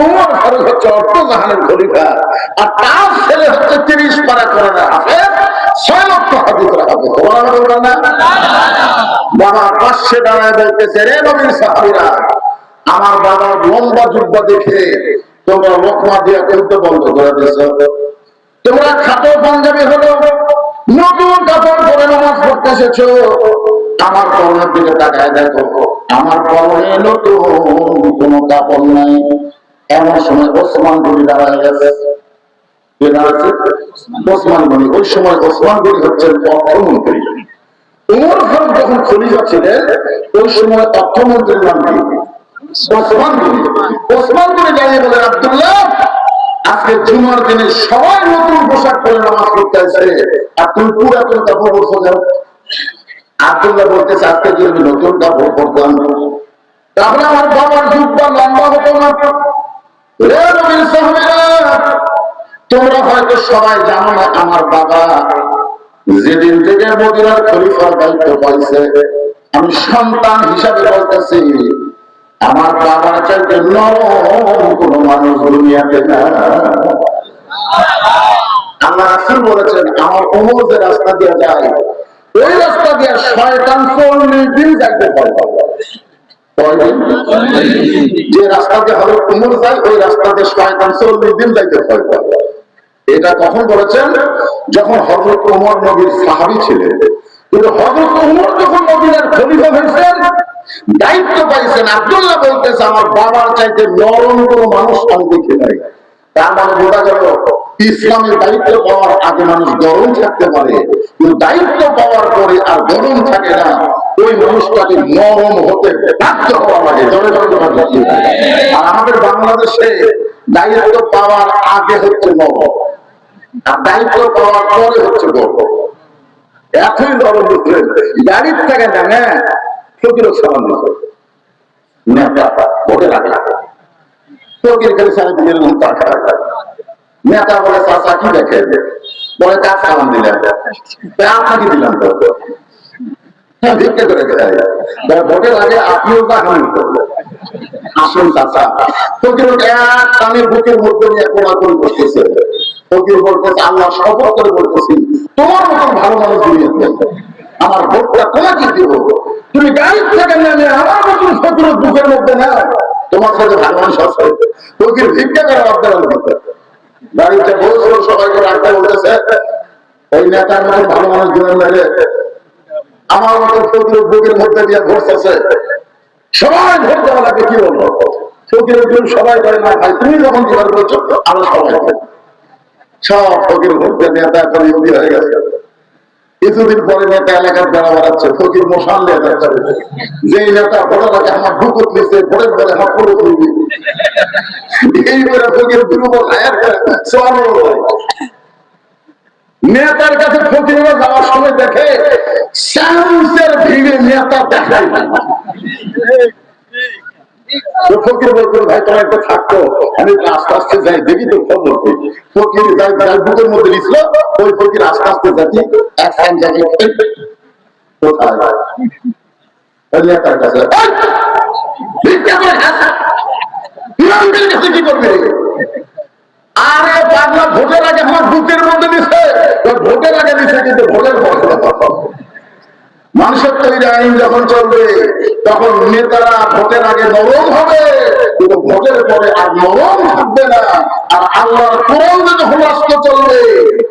ওমর ফারুক হচ্ছে অর্থজাহানের খলিফা, আর তার ছেলে হচ্ছে 30 পারা কোরআনের হাফেজ, 6 লক্ষ হাদিসের হাফেজ। ওরা বলবেন না বাবা পাশে দাঁড়ায় বলতেছে, রে নবীর সাহাবীরা, আমার বাবার লম্বা যুদ্ধ দেখে তোমরা লোকমা দিয়ে চলতে বন্ধ করে দিয়েছো, তোমরা খাটো পাঞ্জাবি হলো নতুন কাপড় পরে নামাজ পড়তে এসেছো, আমার পরনের দিকে তাকায় দেখো আমার পরনে নতুন কোনো কাপড় নাই। এমন সময় ওসমান গনি দাঁড়ায় গেছে। ওসমান গনি, ওই সময় ওসমান গনি হচ্ছেন অর্থমন্ত্রী। ওমর ফারুক যখন খলিফা ছিলেন ওই সময় অর্থমন্ত্রীর নাম কি? ওসমান গনি। ওসমান গনি জানিয়ে বলেন, আব্দুল্লাহ আজকে জুমার দিনে সবাই নতুন পোশাক পরে নামাজ পড়তে আসে আর তুমি পুরাতন কাপড় পরছো কেন? আব্দুল্লাহ বলতেছে আজকে যদি নতুন কাপড় পরতাম তাহলে আমার বাবার যুগটা লম্বা হতো না। রে নবীর সাহাবীরা, তোমরা হয়তো সবাই জানো না আমার বাবা যেদিন থেকে মদিনার খলিফার দায়িত্ব পাইছে, আমি সন্তান হিসাবে বলতেছি আমার বাবার চাইতে নরম কোন মানুষ দুনিয়াতে না। আল্লাহ রাসূল বলেছেন আমার ওমর যে রাস্তা দিয়ে যায় ওই রাস্তা দিয়ে শয়তান 40 দিন যাইতে পারবে। যে রাস্তা দিয়ে হলো ওমর যায় ওই রাস্তা দিয়ে শয়তান 40 দিন যাইতে পারবে। এটা কখন বলেছেন? যখন হযরত ওমর নবীর সাহাবী ছিলেন। কিন্তু হযরত ওমর যখন মদিনার খলিফা হয়েছেন, দায়িত্ব পাইছেন, আব্দুল্লাহ বলতেছে আমার বাবার চাইতে নরম কোনো মানুষ আমি দেখি নাই। তার মানে বোঝা গেল ইসলামের দায়িত্ব পাওয়ার আগে মানুষ গরম থাকতে পারে, কিন্তু দায়িত্ব পাওয়ার পরে আর গরম থাকে না। ওই মানুষটাকে নরম হতে বাধ্য হওয়া লাগে। আর আমাদের বাংলাদেশে দায়িত্ব পাওয়ার আগে হচ্ছে নরম, আর দায়িত্ব পাওয়ার পরে হচ্ছে গরম। এতই নরম বুঝলেন, গাড়ির থেকে না ফকিরক সামান্য নেতা ভোটে রাখা ফকির খালি সারা দিনের মন টাকা নেতা বলে চাষা কি দেখে বলে কাজ সালাম দিলেন আপনাকে দিলাম তো ভিক্ষে করে ভোটের আগে আপনিও যা হামিল করলেন আসুন চাচা। ফকির এক টানে বুকের মধ্যে নিয়ে কোলাকুলি করতেছে। ফকির বলতেছে, আল্লাহ শপথ করে বলতেছি, তোমার মতন ভালো মানুষ দুনিয়াতে, আমার ভোটটা তোমাকে দিব। তুমি গাড়ি থেকে নেমে আমার মতন ফকিরের বুকের মধ্যে নাও, তোমার সাথে ভালো মানুষ আছে। ফকির ভিক্ষা করে আপনারা দিতে গাড়িতে বলছিল, সবাইকে রাখতে বলতেছে, ওই নেতার মতন ভালো মানুষ জীবন মেলে আমার মতন ফকিরের বুকের মধ্যে দিয়ে ঘুরতেছে, সবাই ভোট দেওয়া লাগে। কি বলবো? ফকিরের জন্য সবাই করে না ভাই, তুমি যখন জোগাড় করছো আরো সবাই সব ফকির ভোট নেতা এখন ইহুদি হয়ে গেছে। কিছুদিন পরে নেতা এলাকার বেড়া বেড়াচ্ছে, ফকির মশান নেতা, যে নেতা ভোটের আগে আমার ঢুকুত নিচ্ছে, ভোটের পরে আমার পুরো তুলবি, এই করে ফকির দুর্বল নেতার কাছে ফকিরা যাওয়ার সময় দেখে চান্সের ভিড়ে নেতা দেখাই না। ফকির বলতো, ভাই তোমার একটা থাকতো, আমি আস্তে আস্তে যাই দেখি তো খবর। ফকির যাই বুকের মধ্যে নিছিল, ওই ফকির আস্তে আস্তে যাচ্ছি এক জায়গায় কোথায় নেতার কাছে কি করবে? আরে পাগলা, ভোটের আগে আমার বুকের মধ্যে নিচ্ছে, ভোটের আগে নিচ্ছে, কিন্তু ভোটের পর মানুষের তৈরি আইন যখন চলবে তখন নেতারা ভোটের আগে নরম হবে, কিন্তু ভোটের পরে আর নরম থাকবে না। আর আল্লাহর কোরআন যখন রাষ্ট্র চলবে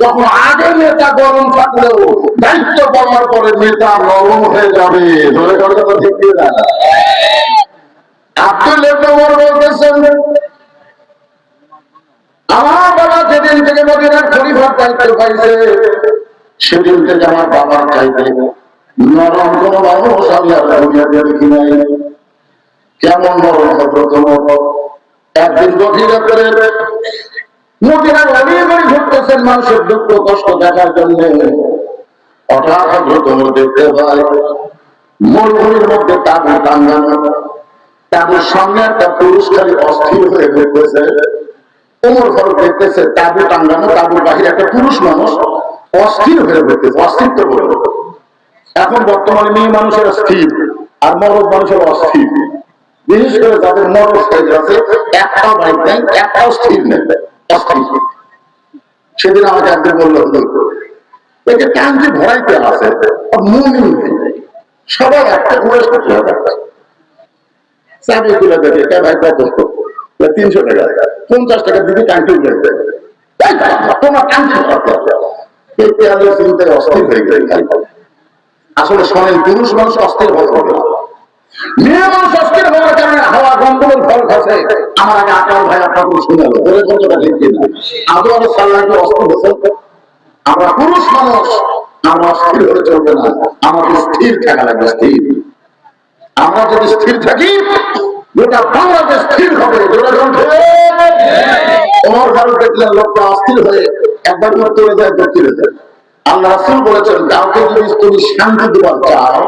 তখন আগে নেতা গরম থাকলেও দায়িত্ব পাওয়ার পরে নেতা নরম হয়ে যাবে। ধরে কথা ঠিক না? আব্দুল ইবনে ওমর বলতেছেন, আমার বাবা যেদিন থেকে মদিনার খলিফার দায়িত্ব পাইছে সেদিন থেকে আমার বাবার চাইতে নরম কোন মানুষ আমি আর দুনিয়াতে দেখি নাই। কেমন নরম হজরত ওমর একদিন গভীর রাতে মদিনার অলিয়ে গলি ঘুরতেছেন মানুষের দুঃখ কষ্ট দেখার জন্য। হঠাৎ হজরত ওমর দেখতে পায় মরুভূমির মধ্যে তাবু টাঙ্গানো, তাবুর সামনে একটা পুরুষ খালি অস্থির হয়ে ঘুরতেছে। ওমর ফারুক দেখতেছে তাবু টাঙ্গানো, তাবুর বাহিরে একটা পুরুষ মানুষ অস্থির হয়ে ঘুরতেছে, অস্থিত্ব করে। এখন বর্তমানে মেয়ে মানুষের স্থির আর মরদ মানুষের অস্থির, বিশেষ করে যাদের মরদ সাইজ আছে একটাও বাইক নেই, একটাও স্থির নেই, অস্থির। সেদিন আমাকে একদিন বললো, একে টানতে ভরাইতে আছে, মুমিন নেই, সবাই একটা বয়স করতে হবে। চাবি তুলে দেখে, কে ভাই কত? 300 টাকা, 50 টাকা দিদি টানতে উঠে তোমার টানতে অস্থির হয়ে গেছে। আসলে শোনেন, পুরুষ মানুষ অস্থির হতে হবে না, মেয়ে মানুষ অস্থির হওয়ার কারণে হাওয়া গন্ডগোল ফল খাচ্ছে। আমার আগে আকার ভাই আপনাকে শুনে ধরে কথাটা ঠিক কিনা? আদৌ আমার সাল্লাহকে অস্থির হচ্ছে। আমরা পুরুষ মানুষ, আমরা অস্থির হলে চলবে না, আমাদের স্থির থাকা লাগবে। স্থির আমরা যদি স্থির থাকি গোটা বাংলাদেশ স্থির হবে। ওমর ফারুক দেখলেন লোকটা অস্থির হয়ে একবার উত্তরে যায়, দক্ষিণে যায়। আল্লাহ রাসূল বলেছেন, কাউকে যদি তুমি শান্তি দেওয়ার চাও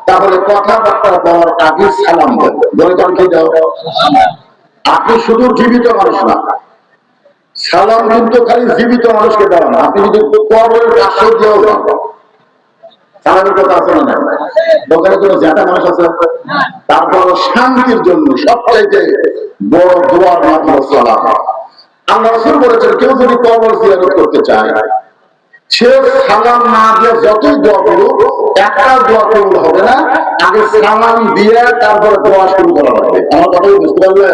তাহলে কথাবার্তা বলার আগে সালাম দেবে। দরকার কি দাও? আপনি শুধু জীবিত মানুষ না, সালাম কিন্তু খালি জীবিত মানুষকে দেওয়া না, আপনি যদি কবরের পাশে দিয়েও যান সালামের কথা আছে না? দোকানে কোনো জ্যাঠা মানুষ আছে? তারপর শান্তির জন্য সবচাইতে বড় দোয়ার মাত্র সালাম। আল্লাহ রাসূল বলেছেন, কেউ যদি কবর জিয়ারত করতে চায় সে সালাম না দিয়ে যতই দোয়া করুক একটা দোয়া কবুল হবে না, আগে সালাম দিয়ে তারপরে দোয়া শুরু করা লাগবে। আমার কথা বুঝতে পারলে?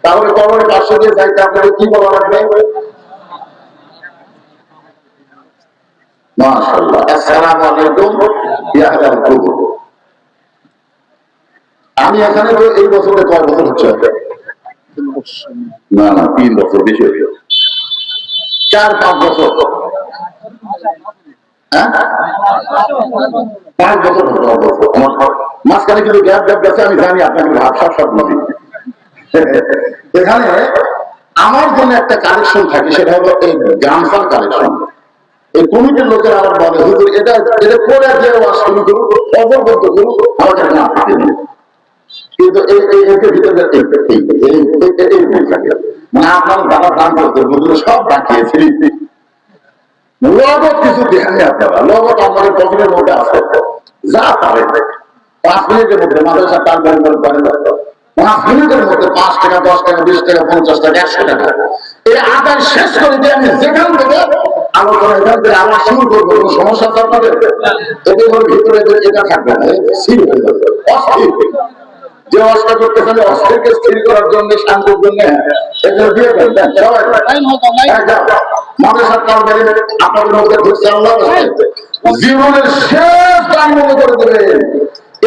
তাহলে কবরের পাশে দিয়ে যাইতে আপনাকে কি বলা লাগবে? মাশাআল্লাহ, আসসালামু আলাইকুম ইয়া আহলাল কুবুর। আমি এখানে তো এই বছরে কয় বছর হচ্ছে? না 3 বছর, বেশি হয়ে গেছে, 4-5 বছর। মাঝখানে কিন্তু গ্যাপ গেছে, আমি জানি আপনাকে ভাবসাব সব নদী। এখানে আমার জন্য একটা কালেকশন থাকে, সেটা হলো এই গামছার কালেকশন। এই কমিটির লোকের আবার বলে, হুজুর এটা করে দিয়ে শুরু করুক, অবগত করুক, আমাকে না থাকে। কিন্তু এর ভিতরে মানে আপনার যারা দান করতে হুজুর সব রাখিয়েছি, লগত কিছু দেখেনি আপনারা। লগত আমাদের পকেটের মধ্যে আছে, যা পারে 5 মিনিটের মধ্যে মাদ্রাসা তার বের করে 5 মিনিটের মধ্যে 5 টাকা 10 টাকা 20 টাকা 50 টাকা 100 টাকা এই আদায় শেষ করে দিয়ে আমি যেখান থেকে আলোচনা এখান থেকে আবার শুরু করবো। কোনো সমস্যা আছে আপনাদের? এতে করে ভিতরে এটা থাকবে না, স্থির হয়ে যাবে, অস্থির। যে অস্ত্র করতেছেন অস্ত্রকে স্থির করার জন্য, শান্তির জন্য এগুলো দিয়ে ফেলবেন। আপনাদের মধ্যে ঢুকছে আল্লাহ জীবনের শেষ দান মনে করে দেবেন।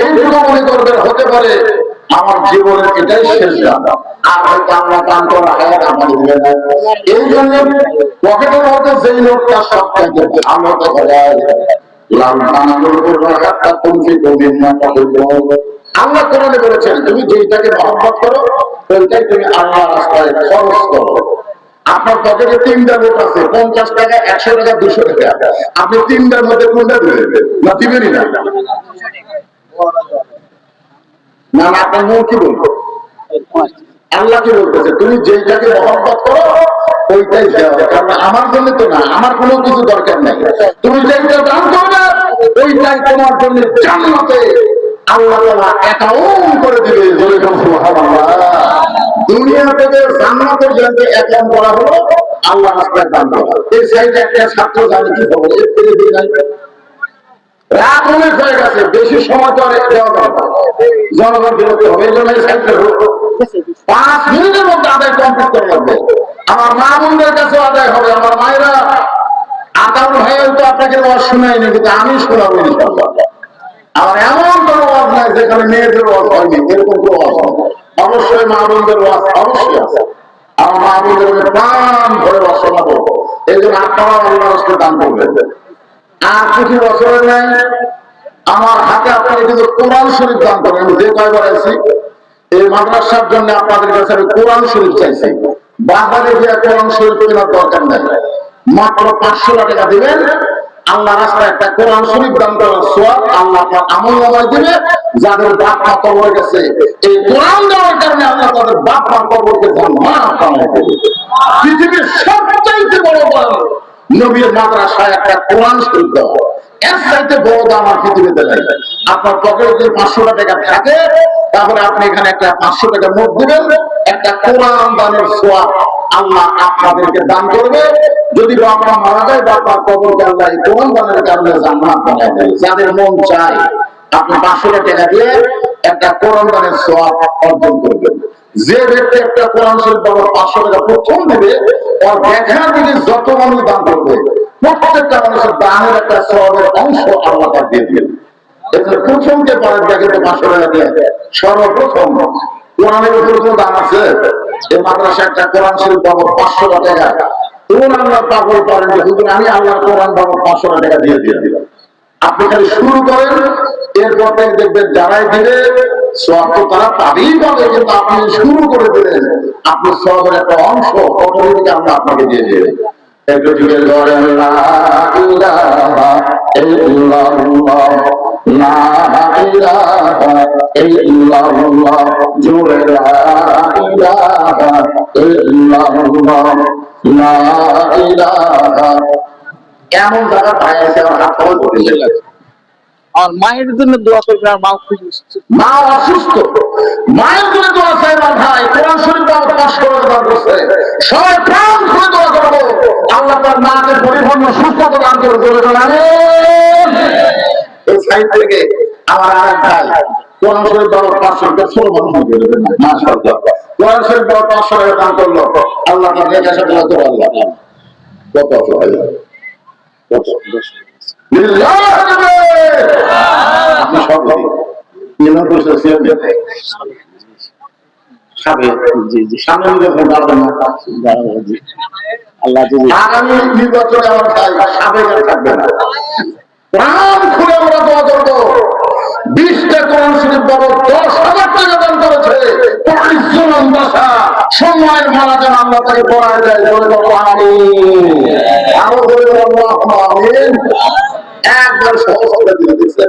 এইটুকু মনে করবেন হতে পারে আমার জীবনের এটাই শেষ দান, আর হয়তো আমরা দান করা হায়াত আমাকে দিবে না। এই জন্য পকেটের মধ্যে যেই লোকটা সব থাকে আমরা তো আল্লাহ কোরআনে বলেছেন তুমি যেইটাকে মহব্বত করো ওইটাই তুমি আল্লাহ রাস্তায় খরচ করো। আপনার পকেটে 3টা নোট আছে, 50 টাকা 100 টাকা 200 টাকা, আপনি 3টার মধ্যে কোনটা দিবেন? না দিবেনই না। না না, আপনার মন কি বলবো? আল্লাহ কি বলতেছে তুমি যেইটাকে মহব্বত করো ওইটাই দেওয়া, কারণ আমার জন্য তো না, আমার কোনো কিছু দরকার নাই। তুমি যেইটা দান করবে ওইটাই তোমার জন্য জান্নাতে আল্লাহ তাআলা অ্যাকাউন্ট করে দিবে। সুবহানাল্লাহ। দুনিয়া থেকে জান্নাতের জন্য অ্যাকাউন্ট করা হলো আল্লাহ রাস্তায় দান করা। এই সাইডে একটা ছাত্র জানি কি খবর, এর থেকে দিয়ে নাই, রাত অনেক হয়ে গেছে, বেশি সময় তো আর দেওয়া দরকার, জনগণ বিরক্ত হবে। এই জন্য এই সাইডে 5 মিনিটের মধ্যে আদায় কমপ্লিট করে লাগবে। আমার মা বোনদের কাছেও আদায় হবে। আমার মায়েরা আদাউল ভাইয়ের তো আপনাকে ওয়াজ শোনায়নি, কিন্তু আমি শোনাবো ইনশাআল্লাহ। আমার এমন কোনো ওয়াজ নাই যেখানে মেয়েদের ওয়াজ হয়নি, এরকম কোনো ওয়াজ হয়। অবশ্যই মা বোনদের ওয়াজ অবশ্যই আছে। আমার মা বোনদের প্রাণ ধরে ওয়াজ শোনাবো। এই জন্য আপনারা আল্লাহ রাস্তায় দান করবেন। আর কিছু বছরের নাই আমার হাতে আপনারা কিন্তু কোরআন শরীফ দান করেন। যে কয়বার আছি এই মাদ্রাসার জন্য আপনাদের কাছে আমি কোরআন শরীফ চাইছি। বাজারে গিয়ে কোরআন শরীফ কেনার দরকার নেই, মাত্র 500 টাকা দিবেন, আল্লাহ রাস্তায় একটা কোরআন শরীফ দান করার সওয়াব আল্লাহ আপনার আমল-নামায় দিবে। যাদের বাপ মা কবর গেছে এই কোরআন দেওয়ার কারণে আল্লাহ তাদের বাপ মা কবরকে জান্নাত বানায় দেবে। পৃথিবীর সবচাইতে বড় দান নবীর মাদ্রাসায় একটা কোরআন শরীফ দেওয়া, এর চাইতে বড় দাম আর পৃথিবীতে নাই। আপনার পকেটে যদি 500 টাকা থাকে তাহলে আপনি এখানে একটা 500 টাকা নোট দিবেন, একটা কোরআন দানের সওয়াব আল্লাহ আপনাদেরকে দান করবে। যদি বাবা মারা যায় বাবার কবরকে আল্লাহ এই কোরআন দানের কারণে জান্নাত বানায় দেবে। যাদের মন চায় আপনি 500 টাকা দিয়ে একটা কোরআন দানের সওয়াব অর্জন করবেন। যে ব্যক্তি একটা কোরআন শরীফ বাবা 500 টাকা প্রথম দেবে, আর দেখার দিকে যত মানুষ দান করবে প্রত্যেকটা মানুষের দানের একটা সওয়াবের অংশ আল্লাহ তাকে দিয়ে দিবেন। এখানে প্রথমকে পারেন দেখে তো 500 টাকা দিয়ে সর্বপ্রথম কোরআনের উপর কোনো দাম আছে? এই মাদ্রাসা একটা কোরআন শরীফ বাবা 500 টাকা, কোন আল্লাহ পাগল করেন যে হুজুর আমি আল্লাহর কোরআন বাবা 500 টাকা দিয়ে দিলাম। আপনি খালি শুরু করেন, এরপর থেকে দেখবেন যারাই দিলে সওয়াব তো তারা পাবেই পাবে, কিন্তু আপনি শুরু করে দিলেন আপনি সওয়াবের একটা অংশ অটোমেটিক আমরা আপনাকে দিয়ে দেবে। একটু জুড়ে ধরেন লা ইলাহা ইল্লাল্লাহ, লা ইলাহা ইল্লাল্লাহ, জুড়ে লা ইলাহা ইল্লাল্লাহ, লা ইলাহা। এমন জায়গা ভাই আছে আমার হাত খবর করতে লাগে। আর মায়ের জন্য দোয়া করবেন, আর মা খুশি, মা অসুস্থ, মায়ের জন্য দোয়া চাই। আমার ভাই কোরআন শরীফ বাবা 500 টাকা দান করছে, সবাই প্রাণ খুলে দোয়া করবো আল্লাহ তার মাকে পরিপূর্ণ সুস্থতা দান করে দেবেন। এই সাইড থেকে আমার আরেক ভাই কোরআন শরীফ বাবা 500 টাকা ছোট মানুষ দিয়ে দেবেন। মাশাআল্লাহ, কোরআন শরীফ বাবা 500 টাকা দান করলো, আল্লাহ তার নেক আশা দোয়া করে আল্লাহ কত হয় আপনি সব আগামী নির্বাচনে আমার সাবেক থাকবে না। প্রাণ খুলে আমরা দোয়া করবো। 20টা কোরআন শরীফ বাবা 10,000 টাকা দান করেছে, 40 জন বাসা সময়ের মারা যেন আল্লাহ তাকে পড়ায় দেয়। বলে বলবো আমিন, আরো বলে বলবো আমিন। একবার সহজ করে দিয়ে দিচ্ছে,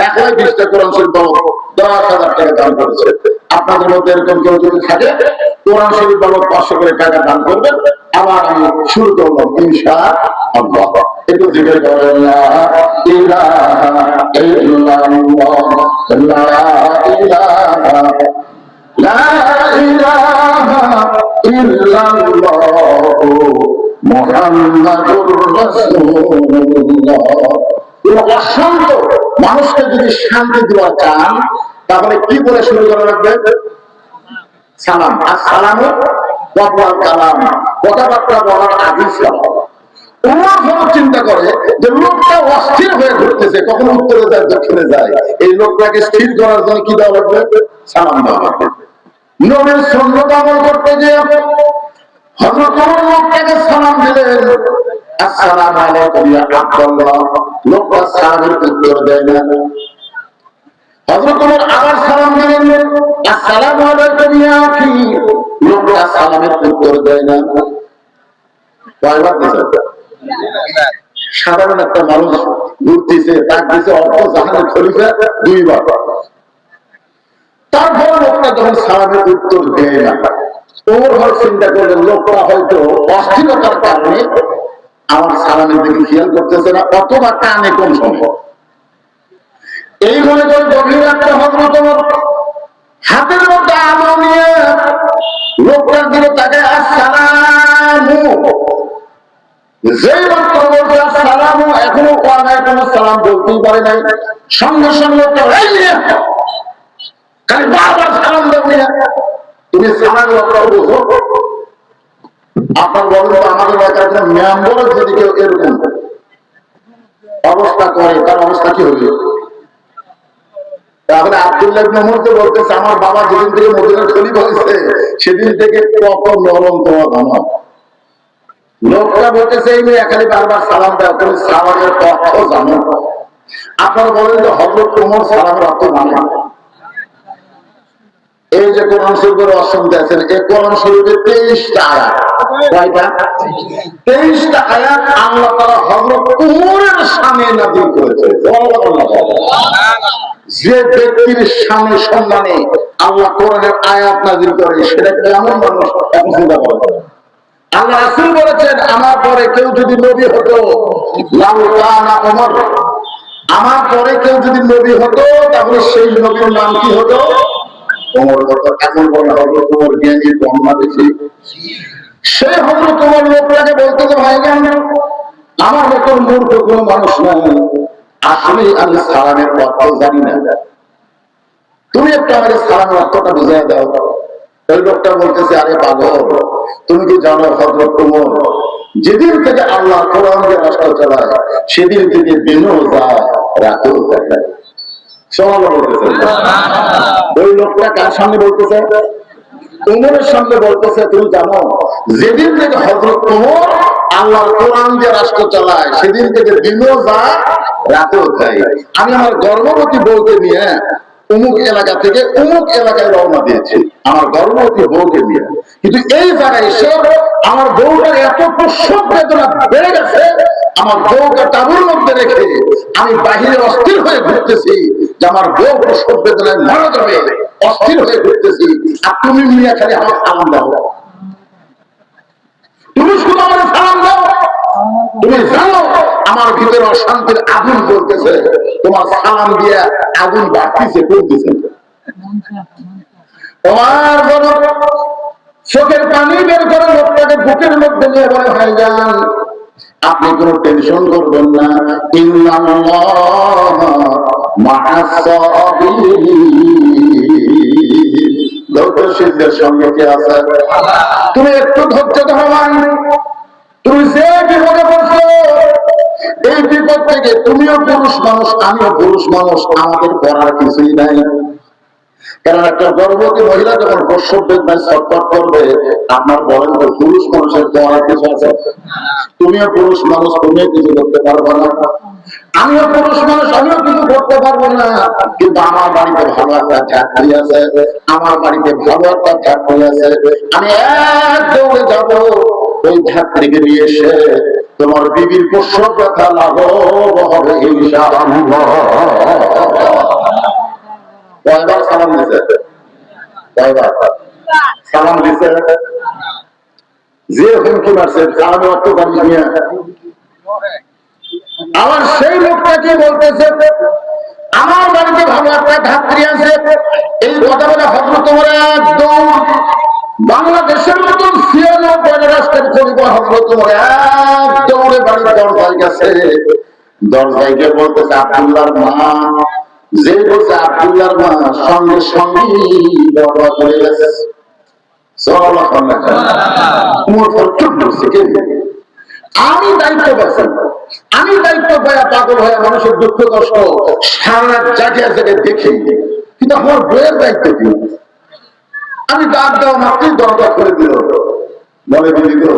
একই 20টা কোরআন শরীফ বাবা 10,000 টাকা দান করেছে। আপনাদের মধ্যে এরকম কেউ যদি থাকে কোরআন শরীফ বাবা 500 করে টাকা দান করবেন। আবার আমি শুরু করলাম ইনশাআল্লাহ। একটু জিকির করেন লা ইলাহা ইল্লাল্লাহ, লা ইলাহা লা ইলাহা ইল্লাল্লাহু মুহাম্মাদুর রাসূলুল্লাহ। অশান্ত মানুষকে যদি শান্তি দেওয়া চান তাহলে কি করে শুরু করা লাগবে? সালাম। আসসালামু ওয়াল কালাম, কথাবার্তা বলার আগে সালাম। চিন্তা করে যে লোকটা অস্থির হয়ে ঘুরতেছে, কখন উত্তরে যায় দক্ষিণে যায়, এই লোকটাকে স্থির করার জন্য কি দেওয়া লাগবে? সালাম দেওয়া লাগবে। নবীর সুন্নাত আমল করতে গিয়ে হযরত ওমর লোকটাকে সালাম দিলেন, আসসালামু আলাইকুম ইয়া আব্দুল্লাহ। লোকটা সালামের উত্তর দেয় না। হযরত ওমর আবার সালাম দিলেন, আসসালামু আলাইকুম ইয়া আখি। লোকটা সালামের উত্তর দেয় না। কয়বার দিয়েছে? সাধারণ একটা মানুষ ঘুরতেছে, তার দিছে অর্থ জাহানের খলিফা দুইবার। তারপর লোকটা যখন সালামের উত্তর দেয় না, ওমর হয়তো চিন্তা করলেন লোকটা হয়তো অস্থিরতার কারণে আমার সালামের দিকে খেয়াল করতেছে না, অথবা কানে কম সম্ভব। এই মনে করে গভীর একটা হযরত ওমর হাতের মধ্যে আলো নিয়ে লোকটার দিকে তাকে আসসালামু, যেই মাত্র বলছে আসসালামু, এখনো ওয়ালাইকুম কোনো সালাম বলতেই পারে নাই, সঙ্গে সঙ্গে খালি বারবার সালাম দেবো। তুমি সালাম বুঝো আপনার বলেন তো, আমাদের এলাকার মেম্বর যদি কেউ এরকম অবস্থা করে তার অবস্থা কি হবে? তাহলে আব্দুল্লাহ ইবনে ওমর তো বলতেছে, আমার বাবা যেদিন থেকে মদিনার খলিফা হয়েছে সেদিন থেকে কত নরম তোমার বাবা। লোকটা বলতেছে এই মেয়ে খালি বারবার সালাম দেয়, তুমি সালামের অর্থ জানো? আপনারা বলেন যে হযরত ওমর সালামের অর্থ জানে? এই যে কোরআন শরীফের অসংখ্য আছেন, এই কোরআন শরীফে 23টা আয়াত। কয়টা? 23টা আয়াত আল্লাহ তাআলা হযরত ওমরের শানে নাযিল করেছে। যে ব্যক্তির শানে সম্মানে আল্লাহ কোরআনের আয়াত নাযিল করে সেটা কেমন মানুষ এখন চিন্তা করে। আল্লাহ রাসূল বলেছেন, আমার পরে কেউ যদি নবী হতো, লাউ কানা ওমর, আমার পরে কেউ যদি নবী হতো তাহলে সেই নবীর নাম কি হতো? ওমর হতো। এখন বলা হলো তোমার জ্ঞানী বর্ণনা বেশি, সেই হযরত ওমর লোকটাকে বলতে যে ভাইজান, আমার মতো মূর্খ কোনো মানুষ নাই, আসলে আমি সালামের অর্থ জানি না, তুমি একটু আমাকে সালামের অর্থটা বুঝিয়ে দাও। ওই লোকটা বলতেছে, আরে পাগল, তুমি কি জানো হযরত ওমর যেদিন থেকে আল্লাহ কোরআন দিয়ে রাষ্ট্র চালায় সেদিন থেকে দিনও যায় রাতেও যায়। সুবহানাল্লাহ বলতেছে। ওই লোকটা কার সামনে বলতেছে? ওমরের সামনে বলতেছে, তুমি জানো যেদিন থেকে হযরত ওমর আল্লাহর কোরআন দিয়ে রাষ্ট্র চালায় সেদিন থেকে দিনও যায় রাতেও যায়। আমি আমার গর্ভবতী বউকে নিয়ে অমুক এলাকা থেকে অমুক এলাকায় রওনা দিয়েছি আমার গর্ভবতী বউকে নিয়ে, কিন্তু এই জায়গায় এসে আমার বউটার এত প্রসব বেদনা বেড়ে গেছে, আমার বউকে তাঁবুর মধ্যে রেখে আমি বাহিরে অস্থির হয়ে ঘুরতেছি যে আমার বউ প্রসব বেদনায় মারা যাবে, অস্থির হয়ে ঘুরতেছি, আর তুমি মিয়া খালি আমার সালাম দাও, তুমি শুধু আমার সালাম দাও। তুমি জানো আমার ভিতরে অশান্তির আগুন জ্বলতেছে, তোমার সালাম দিয়ে আগুন বাড়তেছে, কমতেছে। তোমার বড় চোখের পানি বের করে লোকটাকে বুকের মধ্যে নিয়ে বলে, ভাইজান আপনি কোনো টেনশন করবেন না, ইন্নাল্লাহ মা'আস সাবিরিন, ধৈর্যশীলদের সঙ্গে কে আছে? তুমি একটু ধৈর্য ধারণ, তুমি যে বিপদে পড়ছো এই বিপদ থেকে তুমিও পুরুষ মানুষ আমিও পুরুষ মানুষ, আমাদের করার কিছুই নাই। কারণ একটা গর্ভবতী মহিলা যখন প্রসব বেদনায় ছটফট করবে, আপনার বলেন তো পুরুষ মানুষের করার কিছু আছে? তুমিও পুরুষ মানুষ, তুমিও কিছু করতে পারবো না, আমিও পুরুষ মানুষ, আমিও কিছু করতে পারবো না। কিন্তু আমার বাড়িতে ভালো একটা ঝাঁকড়ি আছে, আমার বাড়িতে ভালো একটা ঝাঁকড়ি আছে, আমি এক দৌড়ে যাবো ওই ঝাঁকড়িকে নিয়ে এসে তোমার বিবির প্রসব ব্যথা লাঘব হবে ইনশাআল্লাহ। কয়বার সালাম দিছে? কয়বার সালাম দিছে? যে হুমকি মারছে সালামে অর্থ জানি নিয়ে আবার সেই লোকটাকে বলতেছে, আমার বাড়িতে ভালো একটা ধাত্রী আছে, এই কথা বলে হযরত ওমর একদম বাংলাদেশের মতন ৯৬ রাষ্ট্রের খলিফা হযরত ওমর এক দৌড়ে বাড়ির দরজায় গেছে। দরজায় গিয়ে বলতেছে আব্দুল্লাহর মা, যে বলছে আব্দুল্লাহর মা সঙ্গে সঙ্গে দরজা খুলে গেছে। আমি দায়িত্ব পেয়েছি, আমি দায়িত্ব পাইয়া পাগল হয়ে মানুষের দুঃখ কষ্ট সারা জায়গায় জায়গায় দেখি, কিন্তু আমার বইয়ের দায়িত্ব কি? আমি ডাক দেওয়া মাত্রই দরজা খুলে দিল, বলে দিলি তো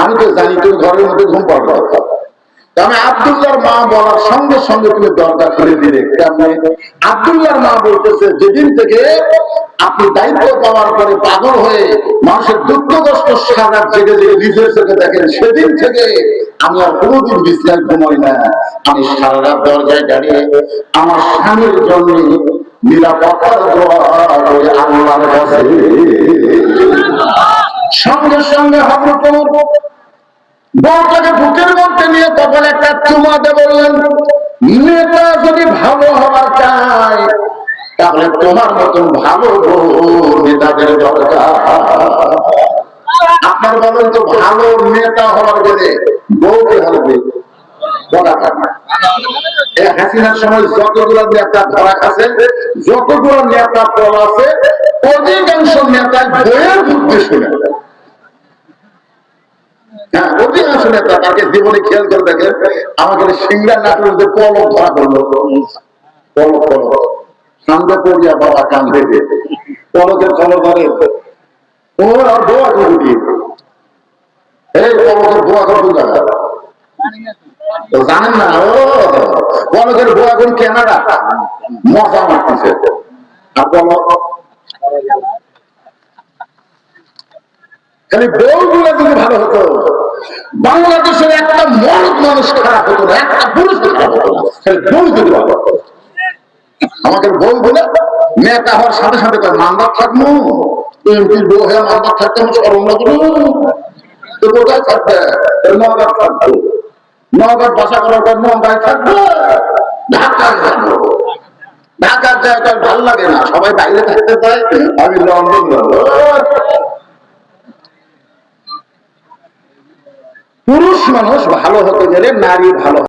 আমি তো জানি তুমি ঘরের মধ্যে ঘুম পাড়বে। আমি আব্দুল্লাহর মা বলার সঙ্গে সঙ্গে তুমি দরজা খুলে দিলে কেমন? আব্দুল্লাহর মা বলতেছে যেদিন থেকে আপনি দায়িত্ব পাওয়ার পরে পাগল হয়ে মানুষের দুঃখ কষ্ট সারা জেগে জেগে নিজের চোখে দেখেন, সেদিন থেকে আমি আর কোনোদিন বিছানায় ঘুমাই না। আমি সারা রাত দরজায় দাঁড়িয়ে আমার স্বামীর জন্য নিরাপত্তার দোয়া করি আল্লাহর কাছে। সঙ্গে সঙ্গে হযরত ওমর বউটাকে বুকের মধ্যে নিয়ে তখন একটা চুমা দিয়ে বললেন, নেতা যদি ভালো হওয়ার চায় তাহলে তোমার মতন ভালো বউ নেতাদের দরকার। আপনার বলেন তো ভালো নেতা হওয়ার গেলে বউকে হবে হাসিনার সময় যতগুলো নেতা ধরা আছে, যতগুলো নেতা পল আছে, অধিকাংশ নেতা বইয়ের বুদ্ধি শুনে। হ্যাঁ, অধিকাংশ নেতা তাকে জীবনে খেয়াল করে দেখেন, আমাকে সিংড়ার নাটকের মধ্যে পলক ধরা করলো, পলক পলক সঙ্গে পড়িয়া বাবা কান দেবে পলকের খবর ধরে ওর আর বোয়া করে দিয়ে এই পলকের বোয়া করবো জায়গা জানেন না? ও পলকের বোয়া কোন কেনাডা মজা মারতেছে। আর পলক খালি বউগুলো যদি ভালো হতো, বাংলাদেশের একটা মরদ মানুষ খারাপ হতো না, একটা পুরুষ খারাপ হতো না, খালি বউ যদি ভালো হতো। আমাদের বউ বলে নেতা হওয়ার সাথে সাথে মামলার থাকবো, এমপির বউ হয়ে মামলার থাকতে আমি সরম লাগলো, তো কোথায় থাকবে? নওগাঁ থাকবো, নওগাঁ বাসা করার পর নওগাঁয় থাকবো, ঢাকায় থাকবো। ঢাকার জায়গায় ভালো লাগে না, সবাই বাইরে থাকতে চায়, আমি লন্ডন যাবো। পুরুষ মানুষ ভালো হতে গেলে নারী ভালো